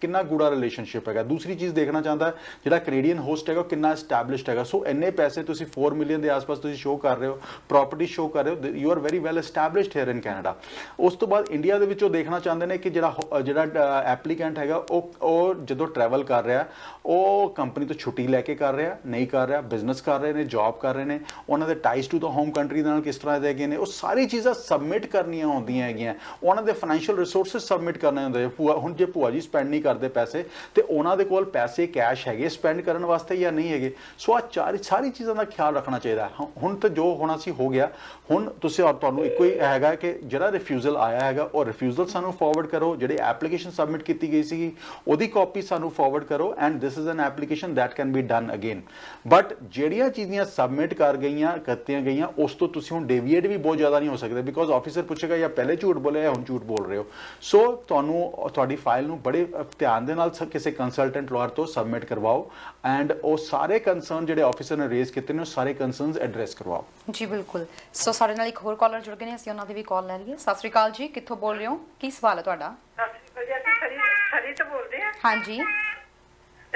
ਕਿੰਨਾ ਗੂੜਾ ਰਿਲੇਸ਼ਨਸ਼ਿਪ ਹੈਗਾ। ਦੂਸਰੀ ਚੀਜ਼ ਦੇਖਣਾ ਚਾਹੁੰਦਾ ਜਿਹੜਾ ਕੈਨੇਡੀਅਨ ਹੋਸਟ ਹੈਗਾ ਉਹ ਕਿੰਨਾ ਐਸਟੈਬਲਿਸ਼ਡ ਹੈਗਾ। ਸੋ ਇੰਨੇ ਪੈਸੇ ਤੁਸੀਂ 4 ਮਿਲੀਅਨ ਦੇ ਆਸ-ਪਾਸ ਤੁਸੀਂ ਸ਼ੋ ਕਰ ਰਹੇ ਹੋ, ਪ੍ਰਾਪਰਟੀ ਸ਼ੋ ਕਰ ਰਹੇ ਹੋ, you are very well established hair in Canada. ਉਸ ਤੋਂ ਬਾਅਦ ਇੰਡੀਆ ਦੇ ਵਿੱਚ ਉਹ ਦੇਖਣਾ ਚਾਹੁੰਦੇ ਨੇ ਕਿ ਜਿਹੜਾ ਐਪਲੀਕੈਂਟ ਹੈਗਾ ਉਹ ਜਦੋਂ ਟਰੈਵਲ ਕਰ ਰਿਹਾ ਉਹ ਕੰਪਨੀ ਤੋਂ ਛੁੱਟੀ ਲੈ ਕੇ ਕਰ ਰਿਹਾ, ਨਹੀਂ ਕਰ ਰਿਹਾ, ਬਿਜ਼ਨਸ ਕਰ ਰਹੇ ਨੇ, ਜੌਬ ਕਰ ਰਹੇ ਨੇ, ਉਹਨਾਂ ਦੇ ties to the home country ਦੇ ਨਾਲ ਕਿਸ ਤਰ੍ਹਾਂ ਦੇ ਹੈਗੇ ਨੇ, ਉਹ ਸਾਰੀ ਚੀਜ਼ਾਂ ਸਬਮਿਟ ਕਰਨੀਆਂ ਹੁੰਦੀਆਂ ਹੋਈਆਂ ਹੈਗੀਆਂ, ਉਹਨਾਂ ਦੇ ਫਾਈਨੈਂਸ਼ੀਅਲ ਰਿਸੋਰਸਿਸ ਸਬਮਿਟ ਕਰਨੇ ਹੁੰਦੇ। ਹੁਣ ਜੇ ਭੂਆ ਜੀ ਸਪੈਂਡ ਨਹੀਂ ਕਰਦੇ ਪੈਸੇ ਤੇ ਉਹਨਾਂ ਦੇ ਕੋਲ ਪੈਸੇ ਕੈਸ਼ ਹੈਗੇ ਸਪੈਂਡ ਕਰਨ ਵਾਸਤੇ ਜਾਂ ਨਹੀਂ ਹੈਗੇ। ਸੋ ਆ ਸਾਰੀ ਚੀਜ਼ਾਂ ਦਾ ਖਿਆਲ ਰੱਖਣਾ ਚਾਹੀਦਾ। ਹੁਣ ਤਾਂ ਜੋ ਹੋਣਾ ਸੀ ਹੋ ਗਿਆ। ਹੁਣ ਤੁਸੀਂ ਔਰ ਤੁਹਾਨੂੰ ਇੱਕੋ ਹੀ ਹੈਗਾ ਕਿ ਜਿਹੜਾ ਰਿਫਿਊਜ਼ਲ ਆਇਆ ਹੈਗਾ ਉਹ ਰਿਫਿਊਜ਼ਲ ਸਾਨੂੰ ਫਾਰਵਰਡ ਕਰੋ, ਜਿਹੜੀ ਐਪਲੀਕੇਸ਼ਨ ਸਬਮਿਟ ਕੀਤੀ ਗਈ ਸੀਗੀ ਉਹਦੀ ਕਾਪੀ ਸਾਨੂੰ ਫਾਰਵਰਡ ਕਰੋ and this is an application that can be done again. But ਜਿਹੜੀਆਂ ਚੀਜ਼ਾਂ ਸਬਮਿਟ ਕੀਤੀਆਂ ਗਈਆਂ ਉਸ ਤੋਂ ਤੁਸੀਂ ਹੁਣ ਡੇਵੀਏਟ ਵੀ ਬਹੁਤ ਜ਼ਿਆਦਾ ਨਹੀਂ ਹੋ ਸਕਦੇ, ਬਿਕੋਜ਼ ਆਫਿਸਰ ਪੁੱਛੇਗਾ ਜਾਂ ਪਹਿਲੇ ਝੂਠ ਬੋਲੇ ਜਾਂ ਹੁਣ ਝੂਠ ਬੋਲ ਰਹੇ ਹੋ। ਸੋ ਤੁਹਾਨੂੰ ਤੁਹਾਡੀ ਫਾਈਲ ਨੂੰ ਬੜੇ ਧਿਆਨ ਦੇ ਨਾਲ ਕਿਸੇ ਕੰਸਲਟੈਂਟ ਲਾਇਰ ਤੋਂ ਸਬਮਿਟ ਕਰਵਾਓ ਐਂਡ ਉਹ ਸਾਰੇ ਕੰਸਰਨ ਜਿਹੜੇ ਆਫਿਸਰ ਨੇ ਰੇਜ਼ ਕੀਤੇ ਨੇ ਉਹ ਸਾਰੇ ਕੰਸਰਨਸ ਐਡਰੈਸ ਕਰਵਾਓ। ਜੀ ਬਿਲਕੁਲ। ਸੋ ਸਾਡੇ ਨਾਲ ਇੱਕ ਹੋਰ ਕਾਲਰ ਜੁੜ ਗਏ ਨੇ, ਅਸੀਂ ਉਹਨਾਂ ਦੀ ਵੀ ਕਾਲ ਲੈ ਲਈਏ। ਸਤਿ ਸ਼੍ਰੀ ਅਕਾਲ ਜੀ, ਕਿੱਥੋਂ ਬੋਲ ਰਹੇ ਹੋ, ਕੀ ਸਵਾਲ ਹੈ ਤੁਹਾਡਾ? ਸਤਿ ਸ਼੍ਰੀ ਅਕਾਲ ਜੀ, ਸਰੀ ਤੋਂ ਬੋਲਦੇ ਆ। ਹਾਂਜੀ।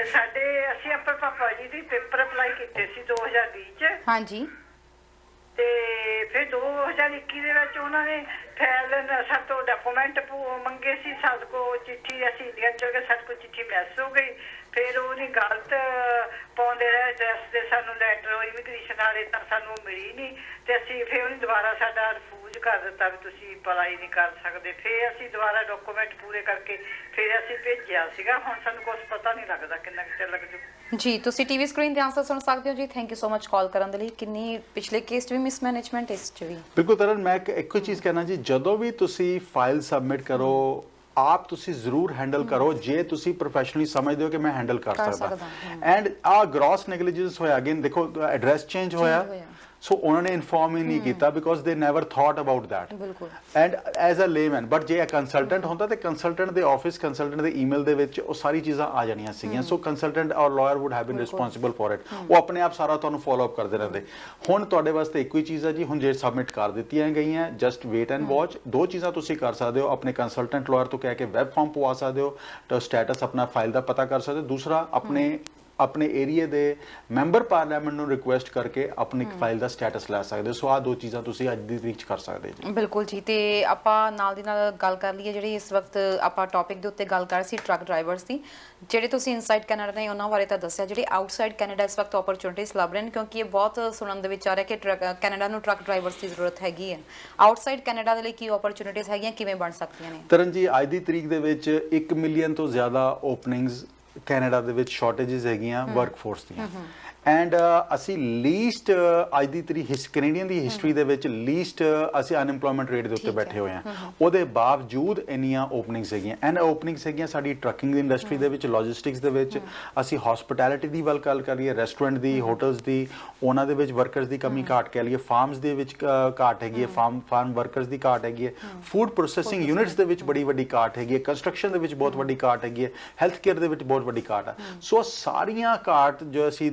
ਅਸੀਂ ਆਪਣੇ ਪਾਪਾ ਜੀ ਦੀ ਪੇਪਰ ਅਪਲਾਈ ਕੀਤੇ ਸੀ 2020 ਚ। ਹਾਂਜੀ। ਤੇ ਫਿਰ 2021 ਦੇ ਵਿੱਚ ਉਹਨਾਂ ਨੇ ਫਾਈਲ ਸਾਡੇ ਤੋਂ ਡਾਕੂਮੈਂਟ ਮੰਗੇ ਸੀ, ਸਾਡੇ ਕੋਲ ਚਿੱਠੀ ਅਸੀਂ ਇੰਡੀਆ ਚਲ ਗਏ, ਸਾਡੇ ਕੋਲ ਚਿੱਠੀ ਮਿਸ ਹੋ ਗਈ। ਫਿਰ ਉਹਦੀ ਗਲਤ ਪਾਉਂਦੇ ਰਹੇ ਐਡਰੈਸ ਦੇ ਸਾਨੂੰ ਲੈਟਰ ਇਮੀਗ੍ਰੇਸ਼ਨ ਵਾਲੇ, ਤਾਂ ਸਾਨੂੰ ਮਿਲੀ ਨਹੀਂ ਤੇ ਅਸੀਂ ਫਿਰ ਉਹਨੇ ਦੁਬਾਰਾ ਸਾਡਾ ਰਿਫਿਊਜ਼ ਕਰ ਦਿੱਤਾ ਵੀ ਤੁਸੀਂ ਅਪਲਾਈ ਨਹੀਂ ਕਰ ਸਕਦੇ। ਫਿਰ ਅਸੀਂ ਦੁਬਾਰਾ ਡਾਕੂਮੈਂਟ ਪੂਰੇ ਕਰਕੇ ਫਿਰ ਅਸੀਂ ਭੇਜਿਆ ਸੀਗਾ। ਹੁਣ ਸਾਨੂੰ ਕੁਝ ਪਤਾ ਨਹੀਂ ਲੱਗਦਾ ਕਿੰਨਾ ਕੁ ਚਿਰ ਲੱਗ ਜੂ। ਜੀ ਤੁਸੀਂ ਟੀਵੀ ਸਕਰੀਨ ਤੇ ਆਨਸਰ ਸੁਣ ਸਕਦੇ ਹੋ ਜੀ। ਥੈਂਕ ਯੂ ਸੋ ਮਚ ਕਾਲ ਕਰਨ ਦੇ ਲਈ। ਕਿੰਨੀ ਪਿਛਲੇ ਕੇਸ 'ਚ ਵੀ ਮਿਸਮੈਨੇਜਮੈਂਟ, ਇਸ 'ਚ ਵੀ ਬਿਲਕੁਲ ਤਰਨ, ਮੈਂ ਇੱਕੋ ਚੀਜ਼ ਕਹਿਣਾ ਜੀ, ਜਦੋਂ ਵੀ ਤੁਸੀਂ ਫਾਈਲ ਸਬਮਿਟ ਕਰੋ ਆਪ ਤੁਸੀਂ ਜ਼ਰੂਰ ਹੈਂਡਲ ਕਰੋ ਜੇ ਤੁਸੀਂ ਪ੍ਰੋਫੈਸ਼ਨਲੀ ਸਮਝਦੇ ਹੋ ਕਿ ਮੈਂ ਹੈਂਡਲ ਕਰ ਸਕਦਾ। ਐਂਡ ਆ ਗ੍ਰੋਸ ਨੈਗਲੀਜੈਂਸ ਹੋਇਆ, ਅਗੇਨ ਦੇਖੋ ਐਡਰੈਸ ਚੇਂਜ ਹੋਇਆ, ਸੋ ਉਹਨਾਂ ਨੇ ਇਨਫੋਰਮ ਹੀ ਨਹੀਂ ਕੀਤਾ because they never thought about that. ਬਿਲਕੁਲ। And as a layman, but ਜੇ ਕੰਸਲਟੈਂਟ ਹੁੰਦਾ ਤੇ ਕੰਸਲਟੈਂਟ ਦੇ ਆਫਿਸ, ਕੰਸਲਟੈਂਟ ਦੇ ਈਮੇਲ ਦੇ ਵਿੱਚ ਉਹ ਸਾਰੀ ਚੀਜ਼ਾਂ ਆ ਜਾਣੀਆਂ ਸੀਗੀਆਂ। ਸੋ ਕੰਸਲਟੈਂਟ ਔਰ lawyer wood have been responsible for it. ਉਹ ਆਪਣੇ ਆਪ ਸਾਰਾ ਤੁਹਾਨੂੰ ਫੋਲੋ ਅਪ ਕਰਦੇ ਰਹਿੰਦੇ। ਹੁਣ ਤੁਹਾਡੇ ਵਾਸਤੇ ਇੱਕੋ ਹੀ ਚੀਜ਼ ਹੈ ਜੀ, ਹੁਣ ਜੇ ਸਬਮਿਟ ਕਰ ਦਿੱਤੀਆਂ ਗਈਆਂ ਜਸਟ ਵੇਟ ਐਂਡ ਵਾਚ। ਦੋ ਚੀਜ਼ਾਂ ਤੁਸੀਂ ਕਰ ਸਕਦੇ ਹੋ, ਆਪਣੇ ਕੰਸਲਟੈਂਟ ਲਾਇਰ ਤੋਂ ਕਹਿ ਕੇ ਵੈਬ ਫਾਰਮ ਪਵਾ ਸਕਦੇ ਹੋ ਤਾਂ ਸਟੇਟਸ ਆਪਣਾ ਫਾਈਲ ਦਾ ਪਤਾ ਕਰ ਸਕਦੇ ਹੋ। ਦੂਸਰਾ ਆਪਣੇ ਏਰੀਏ ਦੇ ਮੈਂਬਰ ਪਾਰਲੀਮੈਂਟ ਨੂੰ ਰਿਕੁਐਸਟ ਕਰਕੇ ਆਪਣੀ ਫਾਈਲ ਦਾ ਸਟੇਟਸ ਲੈ ਸਕਦੇ ਹੋ। ਸੋ ਆਹ ਦੋ ਚੀਜ਼ਾਂ ਤੁਸੀਂ ਅੱਜ ਦੀ ਤਰੀਕ 'ਚ ਕਰ ਸਕਦੇ ਜੀ। ਬਿਲਕੁਲ ਜੀ। ਤੇ ਆਪਾਂ ਨਾਲ ਦੀ ਨਾਲ ਗੱਲ ਕਰ ਲਈਏ, ਜਿਹੜੀ ਇਸ ਵਕਤ ਆਪਾਂ ਟੌਪਿਕ ਦੇ ਉੱਤੇ ਗੱਲ ਕਰ ਰਹੇ ਸੀ ਟਰੱਕ ਡਰਾਈਵਰਸ ਦੀ। ਜਿਹੜੇ ਤੁਸੀਂ ਇਨਸਾਈਡ ਕੈਨੇਡਾ ਨੇ ਉਹਨਾਂ ਬਾਰੇ ਤਾਂ ਦੱਸਿਆ, ਜਿਹੜੇ ਆਊਟਸਾਈਡ ਕੈਨੇਡਾ ਇਸ ਵਕਤ ਓਪਰਚੁਨਿਟੀਜ਼ ਲੱਭ ਰਹੇ ਨੇ, ਕਿਉਂਕਿ ਇਹ ਬਹੁਤ ਸੁਣਨ ਦੇ ਵਿੱਚ ਆ ਰਿਹਾ ਕਿ ਕੈਨੇਡਾ ਨੂੰ ਟਰੱਕ ਡਰਾਈਵਰਸ ਦੀ ਜ਼ਰੂਰਤ ਹੈਗੀ ਹੈ। ਆਊਟਸਾਈਡ ਕੈਨੇਡਾ ਦੇ ਲਈ ਕੀ ਓਪਰਚੁਨਿਟੀਜ਼ ਹੈਗੀਆਂ, ਕਿਵੇਂ ਬਣ ਸਕਦੀਆਂ ਨੇ? ਤਰਨ ਜੀ, ਅੱਜ ਦੀ ਤਰੀਕ ਦੇ ਵਿੱਚ 1 ਮਿਲੀਅਨ ਤੋਂ ਜ਼ਿਆਦਾ ਓਪਨਿੰਗਸ ਕੈਨੇਡਾ ਦੇ ਵਿੱਚ ਸ਼ਾਰਟੇजेस ਹੈਗੀਆਂ ਵਰਕਫੋਰਸ ਦੀਆਂ। ਐਂਡ ਅਸੀਂ ਲੀਸਟ ਅੱਜ ਦੀ ਤਰੀਕ ਕੈਨੇਡੀਅਨ ਦੀ ਹਿਸਟਰੀ ਦੇ ਵਿੱਚ ਲੀਸਟ ਅਸੀਂ ਅਨਐਮਪਲੋਇਮੈਂਟ ਰੇਟ ਦੇ ਉੱਤੇ ਬੈਠੇ ਹੋਏ ਹਾਂ। ਉਹਦੇ ਬਾਵਜੂਦ ਇੰਨੀਆਂ ਓਪਨਿੰਗਸ ਹੈਗੀਆਂ। ਐਂਡ ਓਪਨਿੰਗਸ ਹੈਗੀਆਂ ਸਾਡੀ ਟਰੱਕਿੰਗ ਦੀ ਇੰਡਸਟਰੀ ਦੇ ਵਿੱਚ, ਲੌਜਿਸਟਿਕਸ ਦੇ ਵਿੱਚ, ਅਸੀਂ ਹੌਸਪਿਟੈਲਿਟੀ ਦੀ ਗੱਲ ਕਰੀਏ, ਰੈਸਟੋਰੈਂਟ ਦੀ, ਹੋਟਲਸ ਦੀ, ਉਹਨਾਂ ਦੇ ਵਿੱਚ ਵਰਕਰਸ ਦੀ ਕਮੀ ਘਾਟ ਕਹਿ ਲਈਏ, ਫਾਰਮਸ ਦੇ ਵਿੱਚ ਘਾਟ ਹੈਗੀ ਹੈ, ਫਾਰਮ ਵਰਕਰਸ ਦੀ ਘਾਟ ਹੈਗੀ ਹੈ, ਫੂਡ ਪ੍ਰੋਸੈਸਿੰਗ ਯੂਨਿਟਸ ਦੇ ਵਿੱਚ ਬੜੀ ਵੱਡੀ ਘਾਟ ਹੈਗੀ ਹੈ, ਕੰਸਟਰਕਸ਼ਨ ਦੇ ਵਿੱਚ ਬਹੁਤ ਵੱਡੀ ਘਾਟ ਹੈਗੀ ਹੈ, ਹੈਲਥ ਕੇਅਰ ਦੇ ਵਿੱਚ ਬਹੁਤ ਵੱਡੀ ਘਾਟ ਹੈ। ਸੋ ਸਾਰੀਆਂ ਘਾਟ ਜੋ ਅਸੀਂ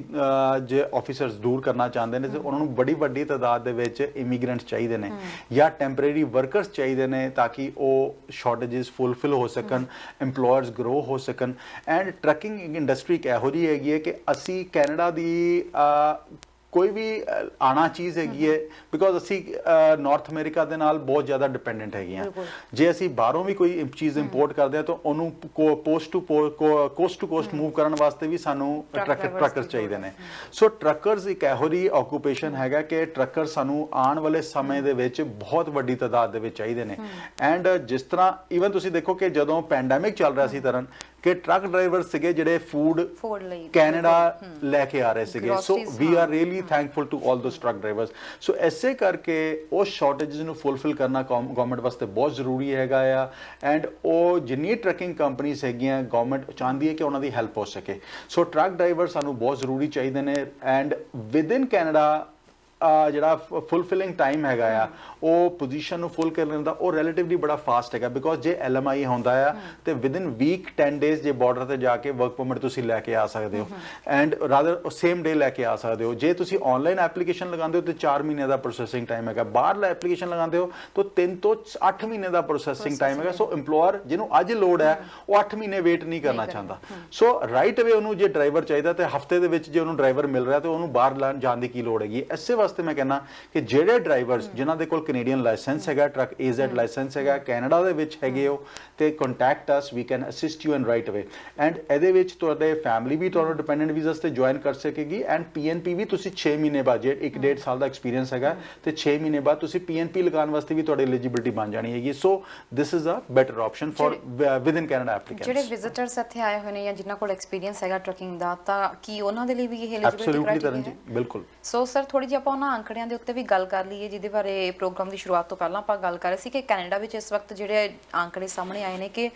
ਜੇ ਆਫਿਸਰਸ ਦੂਰ ਕਰਨਾ ਚਾਹੁੰਦੇ ਨੇ ਤੇ ਉਹਨਾਂ ਨੂੰ ਬੜੀ ਵੱਡੀ ਤਾਦਾਦ ਦੇ ਵਿੱਚ ਇਮੀਗ੍ਰੈਂਟਸ ਚਾਹੀਦੇ ਨੇ ਜਾਂ ਟੈਂਪਰੇਰੀ ਵਰਕਰਸ ਚਾਹੀਦੇ ਨੇ ਤਾਂ ਕਿ ਉਹ ਸ਼ਾਰਟੇजेस ਫੁੱਲਫਿਲ ਹੋ ਸਕਣ, EMPLOYERS ਗਰੋ ਹੋ ਸਕਣ। ਐਂਡ ਟਰੱਕਿੰਗ ਇੰਡਸਟਰੀ ਇੱਕ ਇਹੋ ਜਿਹੀ ਹੈਗੀ ਹੈ ਕਿ ਅਸੀਂ ਕੈਨੇਡਾ ਦੀ ਕੋਈ ਵੀ ਆਣਾ ਚੀਜ਼ ਹੈਗੀ ਹੈ ਬਿਕੋਜ਼ ਅਸੀਂ ਨਾਰਥ ਅਮਰੀਕਾ ਦੇ ਨਾਲ ਬਹੁਤ ਜ਼ਿਆਦਾ ਡਿਪੈਂਡੈਂਟ ਹੈਗੇ ਹਾਂ। ਜੇ ਅਸੀਂ ਬਾਹਰੋਂ ਵੀ ਕੋਈ ਚੀਜ਼ ਇੰਪੋਰਟ ਕਰਦੇ ਹਾਂ ਤਾਂ ਉਹਨੂੰ ਕੋਸਟ ਟੂ ਕੋਸਟ ਮੂਵ ਕਰਨ ਵਾਸਤੇ ਵੀ ਸਾਨੂੰ ਟਰੱਕਰਸ ਚਾਹੀਦੇ ਨੇ। ਸੋ ਟਰੱਕਰਸ ਇੱਕ ਇਹੋ ਜਿਹੀ ਆਕੂਪੇਸ਼ਨ ਹੈਗਾ ਕਿ ਟਰੱਕਰ ਸਾਨੂੰ ਆਉਣ ਵਾਲੇ ਸਮੇਂ ਦੇ ਵਿੱਚ ਬਹੁਤ ਵੱਡੀ ਤਾਦਾਦ ਦੇ ਵਿੱਚ ਚਾਹੀਦੇ ਨੇ। ਐਂਡ ਜਿਸ ਤਰ੍ਹਾਂ ਈਵਨ ਤੁਸੀਂ ਦੇਖੋ ਕਿ ਜਦੋਂ ਪੈਂਡੈਮਿਕ ਚੱਲ ਰਿਹਾ ਸੀ ਤਰਨ ਕਿ ਟਰੱਕ ਡਰਾਈਵਰ ਸੀਗੇ ਜਿਹੜੇ ਫੂਡ ਕੈਨੇਡਾ ਲੈ ਕੇ ਆ ਰਹੇ ਸੀਗੇ। So we are really thankful to all those truck drivers. So ਐਸੇ ਕਰਕੇ ਉਹ ਸ਼ਾਰਟੇजेस ਨੂੰ ਫੁੱਲਫਿਲ ਕਰਨਾ ਗਵਰਨਮੈਂਟ ਵਾਸਤੇ ਬਹੁਤ ਜ਼ਰੂਰੀ ਹੈਗਾ ਆ। ਐਂਡ ਉਹ ਜਿੰਨੀ ਟਰੱਕਿੰਗ ਕੰਪਨੀਆਂ ਹੈਗੀਆਂ ਗਵਰਨਮੈਂਟ ਚਾਹੁੰਦੀ ਹੈ ਕਿ ਉਹਨਾਂ ਦੀ ਹੈਲਪ ਹੋ ਸਕੇ। ਸੋ ਟਰੱਕ ਡਰਾਈਵਰ ਸਾਨੂੰ ਬਹੁਤ ਜ਼ਰੂਰੀ ਚਾਹੀਦੇ ਨੇ। ਐਂਡ ਵਿਦ ਇਨ ਕੈਨੇਡਾ ਜਿਹੜਾ ਫੁੱਲਫਿਲਿੰਗ ਟਾਈਮ ਹੈਗਾ ਆ ਉਹ ਪੋਜੀਸ਼ਨ ਨੂੰ ਫੁੱਲ ਕਰਨ ਦਾ ਉਹ ਰਿਲੇਟਿਵਲੀ ਬੜਾ ਫਾਸਟ ਹੈਗਾ ਬਿਕੋਜ਼ ਜੇ LMI ਹੁੰਦਾ ਆ ਤੇ ਵਿਦਿਨ ਵੀਕ 10 ਡੇਜ਼ ਜੇ ਬਾਰਡਰ ਤੇ ਜਾ ਕੇ ਵਰਕ ਪਰਮਿਟ ਤੁਸੀਂ ਲੈ ਕੇ ਆ ਸਕਦੇ ਹੋ ਐਂਡ ਰਾਦਰ ਸੇਮ ਡੇ ਲੈ ਕੇ ਆ ਸਕਦੇ ਹੋ। ਜੇ ਤੁਸੀਂ ਆਨਲਾਈਨ ਐਪਲੀਕੇਸ਼ਨ ਲਗਾਉਂਦੇ ਹੋ ਤੇ 4 ਮਹੀਨੇ ਦਾ ਪ੍ਰੋਸੈਸਿੰਗ ਟਾਈਮ ਹੈਗਾ। ਬਾਹਰਲਾ ਐਪਲੀਕੇਸ਼ਨ ਲਗਾਉਂਦੇ ਹੋ ਤਾਂ 3 ਤੋਂ 8 ਮਹੀਨੇ ਦਾ ਪ੍ਰੋਸੈਸਿੰਗ ਟਾਈਮ ਹੈਗਾ। ਸੋ EMPLOYER ਜਿਹਨੂੰ ਅੱਜ ਲੋਡ ਹੈ ਉਹ 8 ਮਹੀਨੇ ਵੇਟ ਨਹੀਂ ਕਰਨਾ ਚਾਹੁੰਦਾ। ਸੋ ਰਾਈਟ ਅਵੇ ਉਹਨੂੰ ਜੇ ਡਰਾਈਵਰ ਚਾਹੀਦਾ ਤੇ ਹਫਤੇ ਦੇ ਵਿੱਚ ਜੇ ਉਹਨੂੰ ਡਰਾਈਵਰ ਮਿਲ ਰਿਹਾ ਤੇ ਉਹਨੂੰ ਬਾਹਰ ਜਾਣ ਦੀ ਕੀ ਲੋੜ ਹੈਗੀ। ਇਸੇ ਵਾਸਤੇ ਮੈਂ ਕਹਿੰਦਾ ਕਿ ਜਿਹੜੇ ਡਰਾਈਵਰਸ ਜਿਨ੍ਹਾਂ ਦੇ ਕੋਲ ਕੈਨੇਡੀਅਨ ਲਾਇਸੈਂਸ ਹੈਗਾ, ਟਰੱਕ AZ ਲਾਇਸੈਂਸ ਹੈਗਾ, ਕੈਨੇਡਾ ਦੇ ਵਿੱਚ ਹੈਗੇ ਹੋ, ਤੇ contact us, we can assist you in right away. And ਇਹਦੇ ਵਿੱਚ ਤੁਹਾਡੇ ਫੈਮਿਲੀ ਵੀ ਤੁਹਾਨੂੰ ਡਿਪੈਂਡੈਂਟ ਵੀਜ਼ਾ ਤੇ ਜੁਆਇਨ ਕਰ ਸਕੇਗੀ, ਐਂਡ PNP ਵੀ ਤੁਸੀਂ 6 ਮਹੀਨੇ ਬਾਅਦ, ਜੇ 1.5 ਸਾਲ ਦਾ ਐਕਸਪੀਰੀਅੰਸ ਹੈਗਾ ਤੇ 6 ਮਹੀਨੇ ਬਾਅਦ ਤੁਸੀਂ PNP ਲਗਾਉਣ ਵਾਸਤੇ ਵੀ ਤੁਹਾਡੀ ਐਲੀਜੀਬਿਲਟੀ ਬਣ ਜਾਣੀ ਹੈਗੀ। So this is a better option for within Canada applicants. ਜਿਹੜੇ ਵਿਜ਼ਿਟਰਸ ਇੱਥੇ ਆਏ ਹੋਏ ਨੇ ਜਾਂ ਜਿਨ੍ਹਾਂ ਕੋਲ ਐਕਸਪੀਰੀਅੰਸ ਹੈਗਾ ਟਰਕਿੰਗ ਦਾ, ਤਾਂ ਕੀ ਉਹਨਾਂ ਦੇ ਲਈ ਵੀ ਇਹ ਐਲੀਜੀਬਿਲਟੀ ਕ੍ਰਾਈਟੇਰੀਆ ਹੈ? ਬਿਲਕੁਲ। ਸੋ ਸਰ, ਥੋੜੀ ਜਿਹੀ ਆਪਾਂ ਉਹਨਾਂ ਅੰਕੜਿਆਂ ਦੇ ਉੱਤੇ ਵੀ ਗੱਲ ਕਰ ਲਈਏ ਜਿਹਦੇ ਬਾਰੇ ਪ੍ਰੋਗਰਾਮ ਦੀ ਸ਼ੁਰੂਆਤ ਤੋਂ ਪਹਿਲਾਂ ਆਪਾਂ ਗੱਲ ਕਰ ਰਹੇ ਸੀ ਕਿ ਕੈਨੇਡਾ ਵਿੱਚ ਇਸ ਵਕਤ ਜਿਹੜੇ ਅੰਕੜੇ ਸਾਹਮਣੇ ਆਏ ਨੇ ਕਿ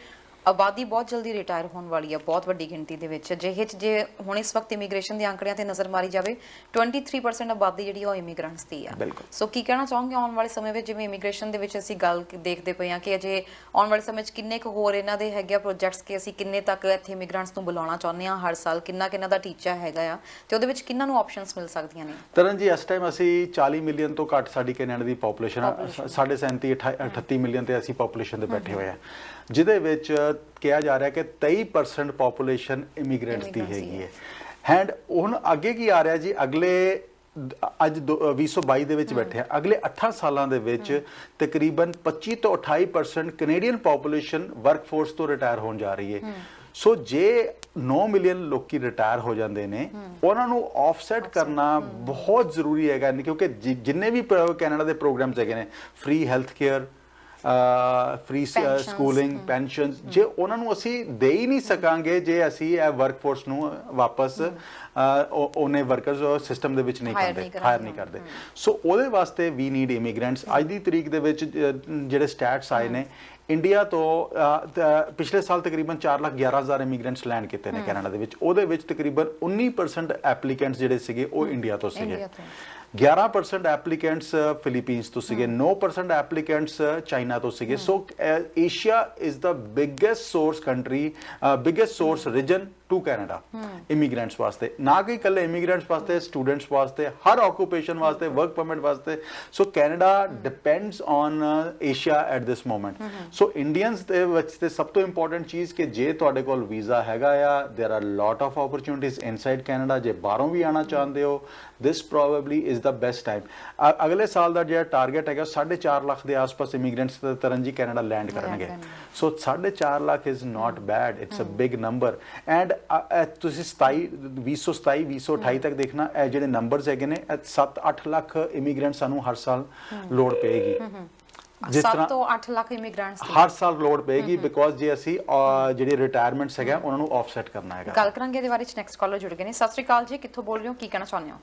ਆਬਾਦੀ ਬਹੁਤ ਜਲਦੀ ਰਿਟਾਇਰ ਹੋਣ ਵਾਲੀ ਹੈ, ਬਹੁਤ ਵੱਡੀ ਗਿਣਤੀ ਦੇ ਵਿੱਚ। ਜਿਹੇ ਜੇ ਹੁਣ ਇਸ ਵਕਤ ਇਮੀਗ੍ਰੇਸ਼ਨ ਦੇ ਅੰਕੜਿਆਂ ਤੇ ਨਜ਼ਰ ਮਾਰੀ ਜਾਵੇ, 23% ਆਬਾਦੀ ਜਿਹੜੀ ਉਹ ਇਮੀਗ੍ਰੈਂਟਸ ਦੀ ਆ। ਸੋ ਕੀ ਕਹਿਣਾ ਚਾਹੋਗੇ ਆਉਣ ਵਾਲੇ ਸਮੇਂ ਵਿੱਚ, ਜਿਵੇਂ ਇਮੀਗ੍ਰੇਸ਼ਨ ਦੇ ਵਿੱਚ ਅਸੀਂ ਗੱਲ ਦੇਖਦੇ ਪਏ ਹਾਂ ਕਿ ਅਜੇ ਆਉਣ ਵਾਲੇ ਸਮੇਂ 'ਚ ਕਿੰਨੇ ਕੁ ਹੋਰ ਇਹਨਾਂ ਦੇ ਹੈਗੇ ਆ ਪ੍ਰੋਜੈਕਟਸ ਕਿ ਅਸੀਂ ਕਿੰਨੇ ਤੱਕ ਇੱਥੇ ਇਮੀਗ੍ਰੈਂਟਸ ਨੂੰ ਬੁਲਾਉਣਾ ਚਾਹੁੰਦੇ ਹਾਂ ਹਰ ਸਾਲ, ਕਿੰਨਾ ਦਾ ਟੀਚਾ ਹੈਗਾ ਆ, ਤੇ ਉਹਦੇ ਵਿੱਚ ਕਿੰਨਾਂ ਨੂੰ ਆਪਸ਼ਨਸ ਮਿਲ ਸਕਦੀਆਂ ਨੇ? ਤਰਨ ਜੀ, ਇਸ ਟਾਈਮ ਅਸੀਂ 40 ਮਿਲੀਅਨ ਤੋਂ ਘੱਟ ਸਾਡੀ ਕੈਨੇਡਾ ਦੀ ਪਾਪੂਲੇਸ਼ਨ ਆ, 37 38 ਮਿਲੀਅਨ ਤੇ ਅਸੀਂ ਪਾਪੂਲੇਸ਼ਨ ਦੇ ਬੈਠੇ ਹੋਏ ਆ, ਜਿਹਦੇ ਵਿੱਚ ਕਿਹਾ ਜਾ ਰਿਹਾ ਕਿ 23% ਪਾਪੂਲੇਸ਼ਨ ਇਮੀਗ੍ਰੈਂਟਸ ਦੀ ਹੈਗੀ ਹੈ। ਐਂਡ ਹੁਣ ਅੱਗੇ ਕੀ ਆ ਰਿਹਾ ਜੀ, ਅਗਲੇ ਅੱਜ 2022 ਦੇ ਵਿੱਚ ਬੈਠੇ ਆ, ਅਗਲੇ 8 ਸਾਲਾਂ ਦੇ ਵਿੱਚ ਤਕਰੀਬਨ 25 ਤੋਂ 28% ਕੈਨੇਡੀਅਨ ਪਾਪੂਲੇਸ਼ਨ ਵਰਕਫੋਰਸ ਤੋਂ ਰਿਟਾਇਰ ਹੋਣ ਜਾ ਰਹੀ ਹੈ। ਸੋ ਜੇ 9 ਮਿਲੀਅਨ ਲੋਕੀ ਰਿਟਾਇਰ ਹੋ ਜਾਂਦੇ ਨੇ, ਉਹਨਾਂ ਨੂੰ ਆਫਸੈਟ ਕਰਨਾ ਬਹੁਤ ਜ਼ਰੂਰੀ ਹੈਗਾ, ਕਿਉਂਕਿ ਜਿੰਨੇ ਵੀ ਕੈਨੇਡਾ ਦੇ ਪ੍ਰੋਗਰਾਮਸ ਹੈਗੇ ਨੇ, free health care, free schooling, pensions, ਜੇ ਉਹਨਾਂ ਨੂੰ ਅਸੀਂ ਦੇ ਹੀ ਨਹੀਂ ਸਕਾਂਗੇ ਜੇ ਅਸੀਂ ਇਹ ਵਰਕਫੋਰਸ ਨੂੰ ਵਾਪਸ ਉਹਨੇ ਵਰਕਰਸ ਸਿਸਟਮ ਦੇ ਵਿੱਚ ਨਹੀਂ ਹਾਇਰ ਨਹੀਂ ਕਰਦੇ। ਸੋ ਉਹਦੇ ਵਾਸਤੇ ਵੀ ਨੀਡ ਇਮੀਗ੍ਰੈਂਟਸ। ਅੱਜ ਦੀ ਤਰੀਕ ਦੇ ਵਿੱਚ ਜਿਹੜੇ ਸਟੈਟਸ ਆਏ ਨੇ, ਇੰਡੀਆ ਤੋਂ ਪਿਛਲੇ ਸਾਲ ਤਕਰੀਬਨ 4,11,000 ਇਮੀਗ੍ਰੈਂਟਸ ਲੈਂਡ ਕੀਤੇ ਨੇ ਕੈਨੇਡਾ ਦੇ ਵਿੱਚ। ਉਹਦੇ ਵਿੱਚ ਤਕਰੀਬਨ 19% ਐਪਲੀਕੈਂਟਸ ਜਿਹੜੇ ਸੀਗੇ ਉਹ ਇੰਡੀਆ ਤੋਂ ਸੀਗੇ, 11% ਐਪਲੀਕੈਂਟਸ ਫਿਲੀਪੀਨਸ ਤੋਂ ਸੀਗੇ, 9% ਐਪਲੀਕੈਂਟਸ ਚਾਈਨਾ ਤੋਂ ਸੀਗੇ। So Asia is the biggest source country, biggest source region to Canada immigrants ਵਾਸਤੇ, ਨਾ ਕਿ ਇਕੱਲੇ ਇਮੀਗ੍ਰੈਂਟਸ ਵਾਸਤੇ, ਸਟੂਡੈਂਟਸ ਵਾਸਤੇ, ਹਰ ਆਕੂਪੇਸ਼ਨ ਵਾਸਤੇ, ਵਰਕ ਪਰਮਿਟ ਵਾਸਤੇ। So Canada depends on Asia at this moment. So Indians ਦੇ ਵਿੱਚ ਤੇ ਸਭ ਤੋਂ ਇੰਪੋਰਟੈਂਟ ਚੀਜ਼ ਕਿ ਜੇ ਤੁਹਾਡੇ ਕੋਲ ਵੀਜ਼ਾ ਹੈਗਾ ਆ, there are lot of opportunities inside Canada. ਜੇ ਬਾਹਰੋਂ ਵੀ ਆਉਣਾ ਚਾਹੁੰਦੇ ਹੋ, this probably is the best time. ਅਗਲੇ ਸਾਲ ਦਾ ਜਿਹੜਾ ਟਾਰਗੇਟ ਹੈਗਾ 4.5 ਲੱਖ ਦੇ ਆਸ-ਪਾਸ ਇਮੀਗ੍ਰੈਂਟਸ ਤਰਨ ਜੀ ਕੈਨੇਡਾ ਲੈਂਡ ਕਰਨਗੇ। So 4.5 lakh is not bad, it's a big number. And ਤੁਸੀਂ 2027 2028 ਤੱਕ ਦੇਖਣਾ, ਇਹ ਜਿਹੜੇ ਨੰਬਰਸ ਹੈਗੇ ਨੇ, 7-8 ਲੱਖ ਇਮੀਗ੍ਰੈਂਟ ਸਾਨੂੰ ਹਰ ਸਾਲ ਲੋੜ ਪਏਗੀ। ਜਿਸ ਤਰ੍ਹਾਂ 7 ਤੋਂ 8 ਲੱਖ ਇਮੀਗ੍ਰੈਂਟਸ ਹਰ ਸਾਲ ਲੋੜ ਪਏਗੀ, ਬਿਕੋਜ਼ ਜੇ ਅਸੀਂ ਜਿਹੜੇ ਰਿਟਾਇਰਮੈਂਟਸ ਹੈਗਾ ਉਹਨਾਂ ਨੂੰ ਆਫਸੈਟ ਕਰਨਾ ਹੈਗਾ। ਗੱਲ ਕਰਾਂਗੇ ਇਹਦੇ ਬਾਰੇ ਚ। ਨੈਕਸਟ ਕਾਲਰ ਜੁੜ ਗਏ ਨੇ। ਸਤਿ ਸ਼੍ਰੀ ਅਕਾਲ ਜੀ, ਕਿੱਥੋਂ ਬੋਲ ਰਹੇ ਹੋ, ਕੀ ਕਹਿਣਾ ਚਾਹੁੰਦੇ ਹੋ?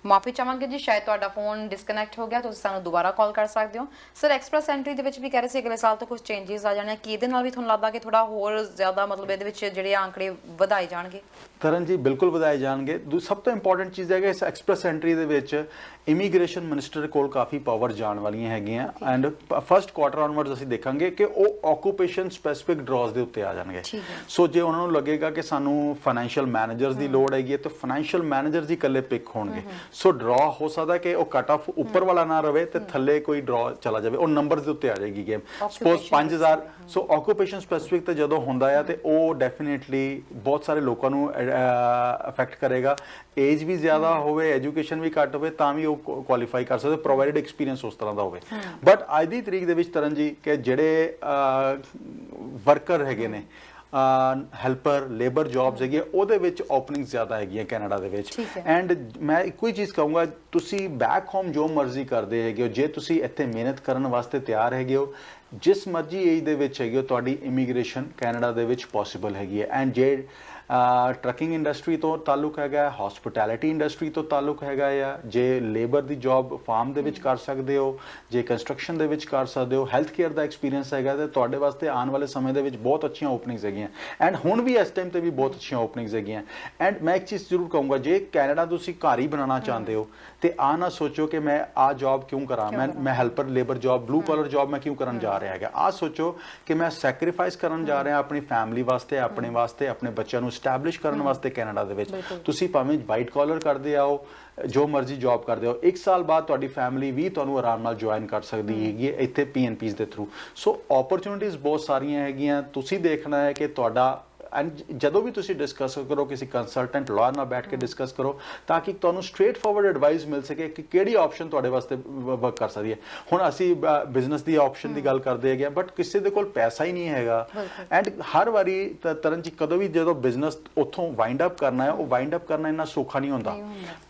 ਮਾਫੀ ਚਾਹਾਂਗੇ ਜੀ, ਸ਼ਾਇਦ ਤੁਹਾਡਾ ਫੋਨ ਡਿਸਕਨੈਕਟ ਹੋ ਗਿਆ, ਤੁਸੀਂ ਸਾਨੂੰ ਦੁਬਾਰਾ ਕਾਲ ਕਰ ਸਕਦੇ ਹੋ। ਸਰ, ਐਕਸਪ੍ਰੈਸ ਐਂਟਰੀ ਦੇ ਵਿੱਚ ਵੀ ਕਹਿ ਰਹੇ ਸੀ ਅਗਲੇ ਸਾਲ ਤੋਂ ਕੁਝ ਚੇਂਜਸ ਆ ਜਾਣੇ, ਕੀ ਇਹਦੇ ਨਾਲ ਵੀ ਤੁਹਾਨੂੰ ਲੱਗਦਾ ਕਿ ਥੋੜਾ ਹੋਰ ਜ਼ਿਆਦਾ ਮਤਲਬ ਇਹਦੇ ਵਿੱਚ ਜਿਹੜੇ ਆંકੜੇ ਵਧਾਏ ਜਾਣਗੇ? ਤਰਨ ਜੀ, ਬਿਲਕੁਲ ਵਧਾਏ ਜਾਣਗੇ। ਸਭ ਤੋਂ ਇੰਪੋਰਟੈਂਟ ਚੀਜ਼ ਹੈ ਕਿ ਇਸ ਐਕਸਪ੍ਰੈਸ ਐਂਟਰੀ ਦੇ ਵਿੱਚ ਇਮੀਗ੍ਰੇਸ਼ਨ ਮਿਨਿਸਟਰ ਕੋਲ ਕਾਫੀ ਪਾਵਰ ਜਾਣ ਵਾਲੀਆਂ ਹੈਗੀਆਂ। ਐਂਡ ਫਸਟ ਕੁਆਟਰ ਆਨਵਰਡਸ ਅਸੀਂ ਦੇਖਾਂਗੇ ਕਿ ਉਹ ਆਕੂਪੇਸ਼ਨ ਸਪੈਸੀਫਿਕ ਡਰਾਜ਼ ਦੇ ਉੱਤੇ ਆ ਜਾਣਗੇ। ਸੋ ਜੇ ਉਹਨਾਂ ਨੂੰ ਲੱਗੇਗਾ ਕਿ ਸਾਨੂੰ ਫਾਈਨੈਂਸ਼ੀਅਲ ਮੈਨੇਜਰਸ ਦੀ ਲੋੜ ਹੈਗੀ ਹੈ, ਤਾਂ ਫਾਈਨੈਂਸ਼ੀਅਲ ਮੈਨੇਜਰਸ ਹੀ ਇਕੱਲੇ ਪਿਕ ਹੋਣਗੇ। ਸੋ ਡਰਾ ਹੋ ਸਕਦਾ ਕਿ ਉਹ ਕੱਟ ਆਫ ਉੱਪਰ ਵਾਲਾ ਨਾ ਰਵੇ ਤੇ ਥੱਲੇ ਕੋਈ ਡਰਾ ਚਲਾ ਜਾਵੇ, ਉਹ ਨੰਬਰਸ ਦੇ ਉੱਤੇ ਆ ਜਾਏਗੀ ਗੇਮ। ਸਪੋਜ਼ 5000। ਸੋ ਆਕੂਪੇਸ਼ਨ ਸਪੈਸੀਫਿਕ ਤੇ ਜਦੋਂ ਹੁੰਦਾ ਆ ਤੇ ਉਹ ਡੈਫੀਨੇਟਲੀ ਬਹੁਤ ਸਾਰੇ ਲੋਕਾਂ ਨੂੰ ਅਫੈਕਟ ਕਰੇਗਾ। ਏਜ ਵੀ ਜ਼ਿਆਦਾ ਹੋਵੇ, ਐਜੂਕੇਸ਼ਨ ਵੀ ਘੱਟ ਹੋਵੇ, ਤਾਂ ਵੀ ਉਹ ਕੁਆਲੀਫਾਈ ਕਰ ਸਕਦੇ, ਪ੍ਰੋਵਾਈਡਡ ਐਕਸਪੀਰੀਅੰਸ ਉਸ ਤਰ੍ਹਾਂ ਦਾ ਹੋਵੇ। ਬਟ ਅੱਜ ਦੀ ਤਰੀਕ ਦੇ ਵਿੱਚ ਤਰਨ ਜੀ ਕਿ ਜਿਹੜੇ ਵਰਕਰ ਹੈਗੇ ਨੇ, ਹੈਲਪਰ ਲੇਬਰ ਜੌਬਸ ਹੈਗੀਆਂ, ਉਹਦੇ ਵਿੱਚ ਓਪਨਿੰਗ ਜ਼ਿਆਦਾ ਹੈਗੀਆਂ ਕੈਨੇਡਾ ਦੇ ਵਿੱਚ। ਐਂਡ ਮੈਂ ਇੱਕੋ ਹੀ ਚੀਜ਼ ਕਹੂੰਗਾ, ਤੁਸੀਂ ਬੈਕ ਹੋਮ ਜੋ ਮਰਜ਼ੀ ਕਰਦੇ ਹੈਗੇ ਹੋ, ਜੇ ਤੁਸੀਂ ਇੱਥੇ ਮਿਹਨਤ ਕਰਨ ਵਾਸਤੇ ਤਿਆਰ ਹੈਗੇ ਹੋ, ਜਿਸ ਮਰਜ਼ੀ ਏਜ ਦੇ ਵਿੱਚ ਹੈਗੇ ਹੋ, ਤੁਹਾਡੀ ਇਮੀਗ੍ਰੇਸ਼ਨ ਕੈਨੇਡਾ ਦੇ ਵਿੱਚ ਪੋਸੀਬਲ ਹੈਗੀ ਹੈ। ਐਂਡ ਜੇ ਟਰੱਕਿੰਗ ਇੰਡਸਟਰੀ ਤੋਂ ਤਾਲੁਕ ਹੈਗਾ, ਹਸਪਿਟੈਲਿਟੀ ਇੰਡਸਟਰੀ ਤੋਂ ਤਾਲੁਕ ਹੈਗਾ ਆ, ਜੇ ਲੇਬਰ ਦੀ ਜੌਬ ਫਾਰਮ ਦੇ ਵਿੱਚ ਕਰ ਸਕਦੇ ਹੋ, ਜੇ ਕੰਸਟਰਕਸ਼ਨ ਦੇ ਵਿੱਚ ਕਰ ਸਕਦੇ ਹੋ, ਹੈਲਥ ਕੇਅਰ ਦਾ ਐਕਸਪੀਰੀਅੰਸ ਹੈਗਾ, ਤੇ ਤੁਹਾਡੇ ਵਾਸਤੇ ਆਉਣ ਵਾਲੇ ਸਮੇਂ ਦੇ ਵਿੱਚ ਬਹੁਤ ਅੱਛੀਆਂ ਓਪਨਿੰਗਸ ਹੈਗੀਆਂ। ਐਂਡ ਹੁਣ ਵੀ ਇਸ ਟਾਈਮ ਤੇ ਵੀ ਬਹੁਤ ਅੱਛੀਆਂ ਓਪਨਿੰਗਸ ਹੈਗੀਆਂ। ਐਂਡ ਮੈਂ ਇੱਕ ਚੀਜ਼ ਜ਼ਰੂਰ ਕਹੂੰਗਾ, ਜੇ ਕੈਨੇਡਾ ਤੁਸੀਂ ਘਰ ਹੀ ਬਣਾਉਣਾ ਚਾਹੁੰਦੇ ਹੋ ਤੇ ਆ ਨਾ ਸੋਚੋ ਕਿ ਮੈਂ ਆ ਜੌਬ ਕਿਉਂ ਕਰਾਂ, ਮੈਂ helper labour job, blue collar job ਮੈਂ ਕਿਉਂ ਕਰਨ ਜਾ ਰਿਹਾ ਹੈਗਾ। ਆ ਸੋਚੋ ਕਿ ਮੈਂ ਸੈਕਰੀਫਾਈਸ ਕਰਨ ਜਾ ਰਿਹਾ ਆਪਣੀ ਫੈਮਿਲੀ ਵਾਸਤੇ, ਆਪਣੇ ਵਾਸਤੇ, ਆਪਣੇ ਬੱਚਿਆਂ ਨੂੰ ਸਟੈਬਲਿਸ਼ ਕਰਨ ਵਾਸਤੇ ਕੈਨੇਡਾ ਦੇ ਵਿੱਚ। ਤੁਸੀਂ ਭਾਵੇਂ ਵਾਈਟ ਕਾਲਰ ਕਰਦੇ ਆਓ, ਜੋ ਮਰਜ਼ੀ ਜੌਬ ਕਰਦੇ ਹੋ, 1 ਸਾਲ ਬਾਅਦ ਤੁਹਾਡੀ ਫੈਮਿਲੀ ਵੀ ਤੁਹਾਨੂੰ ਆਰਾਮ ਨਾਲ ਜੁਆਇਨ ਕਰ ਸਕਦੀ ਹੈਗੀ ਇੱਥੇ PNPs ਦੇ ਥਰੂ। ਸੋ ਓਪਰਚੁਨਿਟੀਜ਼ ਬਹੁਤ ਸਾਰੀਆਂ ਹੈਗੀਆਂ। ਤੁਸੀਂ ਦੇਖਣਾ ਹੈ ਕਿ ਤੁਹਾਡਾ ਐਂਡ ਜਦੋਂ ਵੀ ਤੁਸੀਂ ਡਿਸਕਸ ਕਰੋ ਕਿਸੇ ਕੰਸਲਟੈਂਟ ਲਾਅਰ ਨਾਲ ਬੈਠ ਕੇ ਡਿਸਕਸ ਕਰੋ ਤਾਂ ਕਿ ਤੁਹਾਨੂੰ ਸਟ੍ਰੇਟ ਫਾਰਵਰਡ ਐਡਵਾਈਸ ਮਿਲ ਸਕੇ ਕਿ ਕਿਹੜੀ ਆਪਸ਼ਨ ਤੁਹਾਡੇ ਵਾਸਤੇ ਵਰਕ ਕਰ ਸਕਦੀ ਹੈ। ਹੁਣ ਅਸੀਂ ਬਿਜ਼ਨਸ ਦੀ ਆਪਸ਼ਨ ਦੀ ਗੱਲ ਕਰਦੇ ਹੈਗੇ ਬਟ ਕਿਸੇ ਦੇ ਕੋਲ ਪੈਸਾ ਹੀ ਨਹੀਂ ਹੈਗਾ ਐਂਡ ਹਰ ਵਾਰੀ ਤਰਨ ਜੀ ਕਦੋਂ ਵੀ ਜਦੋਂ ਬਿਜ਼ਨਸ ਉੱਥੋਂ ਵਾਈਂਡ ਅਪ ਕਰਨਾ ਹੈ, ਉਹ ਵਾਈਂਡ ਅਪ ਕਰਨਾ ਇੰਨਾ ਸੌਖਾ ਨਹੀਂ ਹੁੰਦਾ।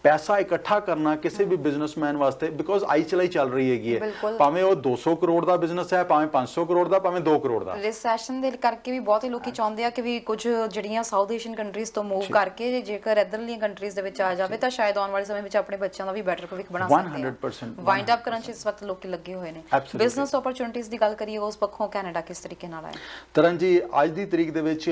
ਪੈਸਾ ਇਕੱਠਾ ਕਰਨਾ ਕਿਸੇ ਵੀ ਬਿਜ਼ਨਸਮੈਨ ਵਾਸਤੇ ਬਿਕੋਜ਼ ਆਈ ਚਲਾਈ ਚੱਲ ਰਹੀ ਹੈਗੀ ਹੈ, ਭਾਵੇਂ ਉਹ 200 ਕਰੋੜ ਦਾ ਬਿਜ਼ਨਸ ਹੈ, ਭਾਵੇਂ 500 ਕਰੋੜ ਦਾ, ਭਾਵੇਂ 2 ਕਰੋੜ ਦਾ। ਰਿਸੈਸ਼ਨ ਦੇ ਕਰਕੇ ਵੀ ਬਹੁਤੇ ਲੋਕੀ ਚਾਹੁੰਦੇ ਆ ਕਿ ਵੀ ਕੁਝ ਜਿਹੜੀਆਂ ਸਾਊਥ ਏਸ਼ੀਅਨ ਕੰਟਰੀਜ਼ ਤੋਂ ਮੂਵ ਕਰਕੇ ਜੇਕਰ ਇੱਧਰਲੀਆਂ ਕੰਟਰੀਜ਼ ਦੇ ਵਿੱਚ ਆ ਜਾਵੇ ਤਾਂ ਸ਼ਾਇਦ ਆਉਣ ਵਾਲੇ ਸਮੇਂ ਵਿੱਚ ਆਪਣੇ ਬੱਚਿਆਂ ਦਾ ਵੀ ਬੈਟਰ ਭਵਿੱਖ ਬਣਾ ਸਕਦੇ ਆ। 100% ਵਾਈਂਡ ਅਪ ਕਰਨ 'ਚ ਇਸ ਵਕਤ ਲੋਕੀ ਲੱਗੇ ਹੋਏ ਨੇ। ਬਿਜ਼ਨਸ ਓਪਰਚੁਨਿਟੀਜ਼ ਦੀ ਗੱਲ ਕਰੀਏ ਉਸ ਪੱਖੋਂ ਕੈਨੇਡਾ ਕਿਸ ਤਰੀਕੇ ਨਾਲ ਹੈ? ਤਰਨ ਜੀ ਅੱਜ ਦੀ ਤਰੀਕ ਦੇ ਵਿੱਚ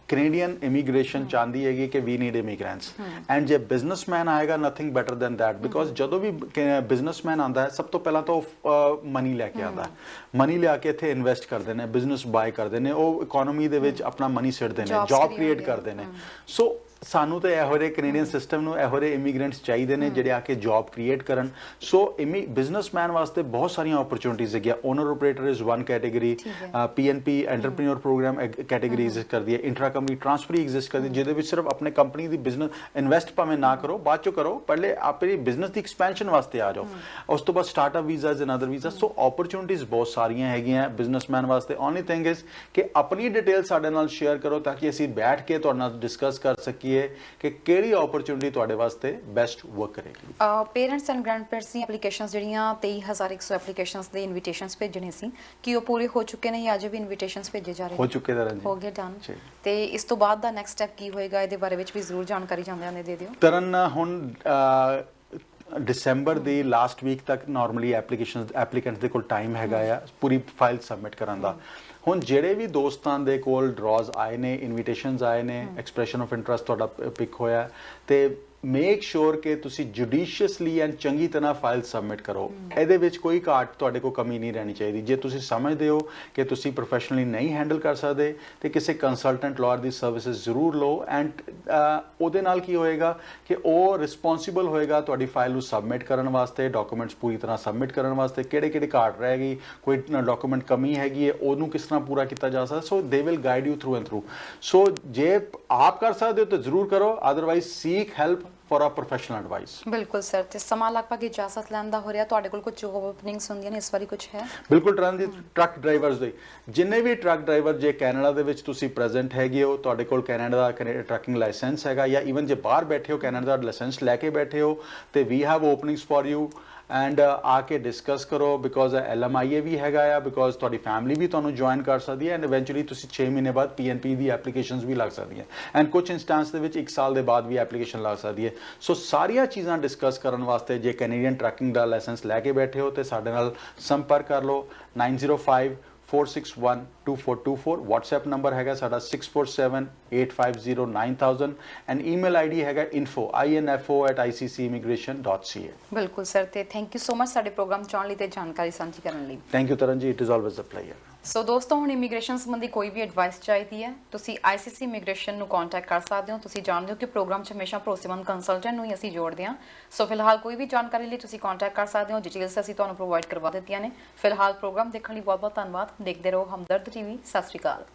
ਕੈਨੇਡੀਅਨ ਇਮੀਗ੍ਰੇਸ਼ਨ ਚਾਹੁੰਦੀ ਹੈਗੀ ਕਿ ਵੀ ਨੀਡ ਇਮੀਗ੍ਰੈਂਟਸ ਐਂਡ ਜੇ ਬਿਜ਼ਨਸਮੈਨ ਆਏਗਾ nothing better than that because ਜਦੋਂ ਵੀ ਬਿਜ਼ਨਸਮੈਨ ਆਉਂਦਾ ਹੈ ਸਭ ਤੋਂ ਪਹਿਲਾਂ ਤਾਂ ਉਹ ਮਨੀ ਲੈ ਕੇ ਆਉਂਦਾ, ਮਨੀ ਲਿਆ ਕੇ ਇੱਥੇ ਇਨਵੈਸਟ ਕਰਦੇ ਨੇ, ਬਿਜ਼ਨਸ ਬਾਏ ਕਰਦੇ ਨੇ, ਉਹ ਇਕਨੋਮੀ ਦੇ ਵਿੱਚ ਆਪਣਾ ਮਨੀ ਸਿੱਟਦੇ ਨੇ, ਜੌਬ ਕ੍ਰੀਏਟ ਕਰਦੇ ਨੇ। ਸੋ ਸਾਨੂੰ ਤਾਂ ਇਹੋ ਜਿਹੇ ਕੈਨੇਡੀਅਨ ਸਿਸਟਮ ਨੂੰ ਇਹੋ ਜਿਹੇ ਇਮੀਗ੍ਰੈਂਟਸ ਚਾਹੀਦੇ ਨੇ ਜਿਹੜੇ ਆ ਕੇ ਜੌਬ ਕ੍ਰੀਏਟ ਕਰਨ। ਸੋ ਬਿਜ਼ਨਸਮੈਨ ਵਾਸਤੇ ਬਹੁਤ ਸਾਰੀਆਂ ਓਪਰਚੁਨਿਟੀਜ਼ ਹੈਗੀਆਂ। Owner operator is one category, PNP entrepreneur programme category exist ਕਰਦੀ ਹੈ, ਇੰਟਰਾ ਕੰਪਨੀ ਟ੍ਰਾਂਸਫਰ ਐਗਜ਼ਿਸਟ ਕਰਦੀ ਹੈ ਜਿਹਦੇ ਵਿੱਚ ਸਿਰਫ ਆਪਣੇ ਕੰਪਨੀ ਦੀ ਬਿਜ਼ਨਸ ਇਨਵੈਸਟ ਭਾਵੇਂ ਨਾ ਕਰੋ, ਬਾਅਦ ਚੋਂ ਕਰੋ, ਪਹਿਲੇ ਆਪਣੀ ਬਿਜ਼ਨਸ ਦੀ ਐਕਸਪੈਂਸ਼ਨ ਵਾਸਤੇ ਆ ਜਾਓ। ਉਸ ਤੋਂ ਬਾਅਦ startup visas and other visa. So opportunities ਬਹੁਤ ਸਾਰੀਆਂ ਹੈਗੀਆਂ ਬਿਜ਼ਨਸਮੈਨ ਵਾਸਤੇ। ਓਨਲੀ ਥਿੰਗ ਇਜ਼ ਕਿ ਆਪਣੀ ਡਿਟੇਲ ਸਾਡੇ ਨਾਲ ਸ਼ੇਅਰ ਕਰੋ ਤਾਂ ਕਿ ਅਸੀਂ ਬੈਠ ਕੇ ਤੁਹਾਡੇ ਨਾਲ ਡਿਸਕਸ ਕਰ ਸਕੀਏ ਕਿ ਕਿਹੜੀ ਓਪਰਚੁਨਿਟੀ ਤੁਹਾਡੇ ਵਾਸਤੇ ਬੈਸਟ ਵਰਕ ਕਰੇਗੀ। ਪੇਰੈਂਟਸ ਐਂਡ ਗ੍ਰੈਂਡਪੇਰੈਂਟਸ ਦੀਆਂ ਐਪਲੀਕੇਸ਼ਨਸ ਜਿਹੜੀਆਂ 23100 ਐਪਲੀਕੇਸ਼ਨਸ ਦੇ ਇਨਵੀਟੇਸ਼ਨਸ ਭੇਜਣੇ ਸੀ ਕਿ ਉਹ ਪੂਰੇ ਹੋ ਚੁੱਕੇ ਨੇ ਜਾਂ ਅਜੇ ਵੀ ਇਨਵੀਟੇਸ਼ਨਸ ਭੇਜੇ ਜਾ ਰਹੇ ਨੇ? ਹੋ ਚੁੱਕੇ ਤਰਨ ਜੀ, ਹੋ ਗਏ ਡਨ। ਤੇ ਇਸ ਤੋਂ ਬਾਅਦ ਦਾ ਨੈਕਸਟ ਸਟੈਪ ਕੀ ਹੋਏਗਾ ਇਹਦੇ ਬਾਰੇ ਵਿੱਚ ਵੀ ਜ਼ਰੂਰ ਜਾਣਕਾਰੀ ਜਾਂਦਿਆਂ ਨੇ ਦੇ ਦਿਓ। ਤਰਨ ਹੁਣ ਦਸੰਬਰ ਦੀ ਲਾਸਟ ਵੀਕ ਤੱਕ ਨਾਰਮਲੀ ਐਪਲੀਕੈਂਟਸ ਦੇ ਕੋਲ ਟਾਈਮ ਹੈਗਾ ਆ ਪੂਰੀ ਫਾਈਲ ਸਬਮਿਟ ਕਰਨ ਦਾ। ਹੁਣ ਜਿਹੜੇ ਵੀ ਦੋਸਤਾਂ ਦੇ ਕੋਲ ਡਰਾਜ਼ ਆਏ ਨੇ, ਇਨਵੀਟੇਸ਼ਨਸ ਆਏ ਨੇ, ਐਕਸਪ੍ਰੈਸ਼ਨ ਆਫ ਇੰਟਰਸਟ ਤੁਹਾਡਾ ਪਿਕ ਹੋਇਆ ਤੇ ਮੇਕ ਸ਼ੋਰ ਕਿ ਤੁਸੀਂ ਜੁਡੀਸ਼ੀਅਸਲੀ ਐਂਡ ਚੰਗੀ ਤਰ੍ਹਾਂ ਫਾਈਲ ਸਬਮਿਟ ਕਰੋ। ਇਹਦੇ ਵਿੱਚ ਕੋਈ ਘਾਟ ਤੁਹਾਡੇ ਕੋਲ ਕਮੀ ਨਹੀਂ ਰਹਿਣੀ ਚਾਹੀਦੀ। ਜੇ ਤੁਸੀਂ ਸਮਝਦੇ ਹੋ ਕਿ ਤੁਸੀਂ ਪ੍ਰੋਫੈਸ਼ਨਲੀ ਨਹੀਂ ਹੈਂਡਲ ਕਰ ਸਕਦੇ ਤੇ ਕਿਸੇ ਕੰਸਲਟੈਂਟ ਲਾਅਰ ਦੀ ਸਰਵਿਸਿਜ਼ ਜ਼ਰੂਰ ਲਓ ਐਂਡ ਉਹਦੇ ਨਾਲ ਕੀ ਹੋਏਗਾ ਕਿ ਉਹ ਰਿਸਪੌਂਸਿਬਲ ਹੋਏਗਾ ਤੁਹਾਡੀ ਫਾਈਲ ਨੂੰ ਸਬਮਿਟ ਕਰਨ ਵਾਸਤੇ, ਡਾਕੂਮੈਂਟਸ ਪੂਰੀ ਤਰ੍ਹਾਂ ਸਬਮਿਟ ਕਰਨ ਵਾਸਤੇ, ਕਿਹੜੇ ਘਾਟ ਰਹਿ ਗਈ, ਕੋਈ ਡਾਕੂਮੈਂਟ ਕਮੀ ਹੈਗੀ ਹੈ, ਉਹਨੂੰ ਕਿਸ ਤਰ੍ਹਾਂ ਪੂਰਾ ਕੀਤਾ ਜਾ ਸਕਦਾ। So they will guide you through and through. So ਜੇ ਆਪ ਕਰ ਸਕਦੇ ਹੋ ਤਾਂ ਜ਼ਰੂਰ ਕਰੋ, otherwise seek help for a professional advice. ਬਿਲਕੁਲ ਸਰ। ਤੇ ਸਮਾਂ ਲਗਭਗ ਇਜਾਜ਼ਤ ਲੈਣ ਦਾ ਹੋ ਰਿਹਾ, ਤੁਹਾਡੇ ਕੋਲ ਕੁਝ ਜੋਬ ਓਪਨਿੰਗਸ ਹੁੰਦੀਆਂ ਨੇ ਇਸ ਵਾਰੀ ਕੁਝ ਹੈ? ਬਿਲਕੁਲ ਟਰੱਕ ਡਰਾਈਵਰਸ ਦੇ ਜਿੰਨੇ ਵੀ ਟਰੱਕ ਡਰਾਈਵਰ ਜੇ ਕੈਨੇਡਾ ਦੇ ਵਿੱਚ ਤੁਸੀਂ ਪ੍ਰੈਜ਼ੈਂਟ ਹੈਗੇ ਹੋ, ਤੁਹਾਡੇ ਕੋਲ ਕੈਨੇਡਾ ਦਾ ਟਰੱਕਿੰਗ ਲਾਇਸੈਂਸ ਹੈਗਾ ਜਾਂ ਈਵਨ ਜੇ ਬਾਹਰ ਬੈਠੇ ਹੋ ਕੈਨੇਡਾ ਦਾ ਲਾਇਸੈਂਸ ਲੈ ਕੇ ਬੈਠੇ ਹੋ ਤੇ we have openings for you and ਆ ਕੇ ਡਿਸਕਸ ਕਰੋ ਬਿਕੋਜ਼ LMIA ਵੀ ਹੈਗਾ ਆ, ਬਿਕੋਜ਼ ਤੁਹਾਡੀ ਫੈਮਿਲੀ ਵੀ ਤੁਹਾਨੂੰ ਜੁਆਇਨ ਕਰ ਸਕਦੀ ਹੈ ਐਂਡ ਇਵੈਂਚੁਅਲੀ ਤੁਸੀਂ 6 ਮਹੀਨੇ ਬਾਅਦ PNP ਦੀ ਐਪਲੀਕੇਸ਼ਨਸ ਵੀ ਲੱਗ ਸਕਦੀਆਂ ਐਂਡ ਕੁਝ ਇੰਸਟੈਂਸ ਦੇ ਵਿੱਚ 1 ਸਾਲ ਦੇ ਬਾਅਦ ਵੀ ਐਪਲੀਕੇਸ਼ਨ ਲੱਗ ਸਕਦੀ ਹੈ। ਸੋ ਸਾਰੀਆਂ ਚੀਜ਼ਾਂ ਡਿਸਕਸ ਕਰਨ ਵਾਸਤੇ ਜੇ ਕੈਨੇਡੀਅਨ ਟਰੱਕਿੰਗ ਦਾ ਲਾਇਸੈਂਸ ਲੈ ਕੇ ਬੈਠੇ ਹੋ ਤੇ ਸਾਡੇ ਨਾਲ ਸੰਪਰਕ ਕਰ ਲਓ 9054612424। WhatsApp ਨੰਬਰ ਹੈਗਾ ਸਾਡਾ 6478509000 ਐਂਡ ਈਮੇਲ ID ਹੈਗਾ info@iccimmigration.ca। ਬਿਲਕੁਲ ਸਰ। ਤੇ ਥੈਂਕ ਯੂ ਸੋ ਮਚ ਸਾਡੇ ਪ੍ਰੋਗਰਾਮ ਚ ਆਉਣ ਲਈ ਤੇ ਜਾਣਕਾਰੀ ਸਾਂਝੀ ਕਰਨ ਲਈ। Thank you Taran ji, it is always a pleasure. So ਦੋਸਤੋ, ਹੁਣ ਇਮੀਗ੍ਰੇਸ਼ਨ ਸੰਬੰਧੀ ਕੋਈ ਵੀ ਐਡਵਾਈਸ ਚਾਹੀਦੀ ਹੈ ਤੁਸੀਂ ICC ਇਮੀਗ੍ਰੇਸ਼ਨ ਨੂੰ ਕੰਟੈਕਟ ਕਰ ਸਕਦੇ ਹੋ। ਤੁਸੀਂ ਜਾਣਦੇ ਹੋ ਕਿ ਪ੍ਰੋਗਰਾਮ 'ਚ ਹਮੇਸ਼ਾ ਭਰੋਸੇਮੰਦ ਕੰਸਲਟੈਂਟ ਨੂੰ ਹੀ ਅਸੀਂ ਜੋੜਦੇ ਹਾਂ। ਸੋ ਫਿਲਹਾਲ ਕੋਈ ਵੀ ਜਾਣਕਾਰੀ ਲਈ ਤੁਸੀਂ ਕੰਟੈਕਟ ਕਰ ਸਕਦੇ ਹੋ। ਡਿਟੇਲਸ ਅਸੀਂ ਤੁਹਾਨੂੰ ਪ੍ਰੋਵਾਈਡ ਕਰਵਾ ਦਿੱਤੀਆਂ ਨੇ। ਫਿਲਹਾਲ ਪ੍ਰੋਗਰਾਮ ਦੇਖਣ ਲਈ ਬਹੁਤ ਬਹੁਤ ਧੰਨਵਾਦ। ਦੇਖਦੇ ਰਹੋ ਹਮਦਰਦ TV। ਸਤਿ ਸ਼੍ਰੀ ਅਕਾਲ।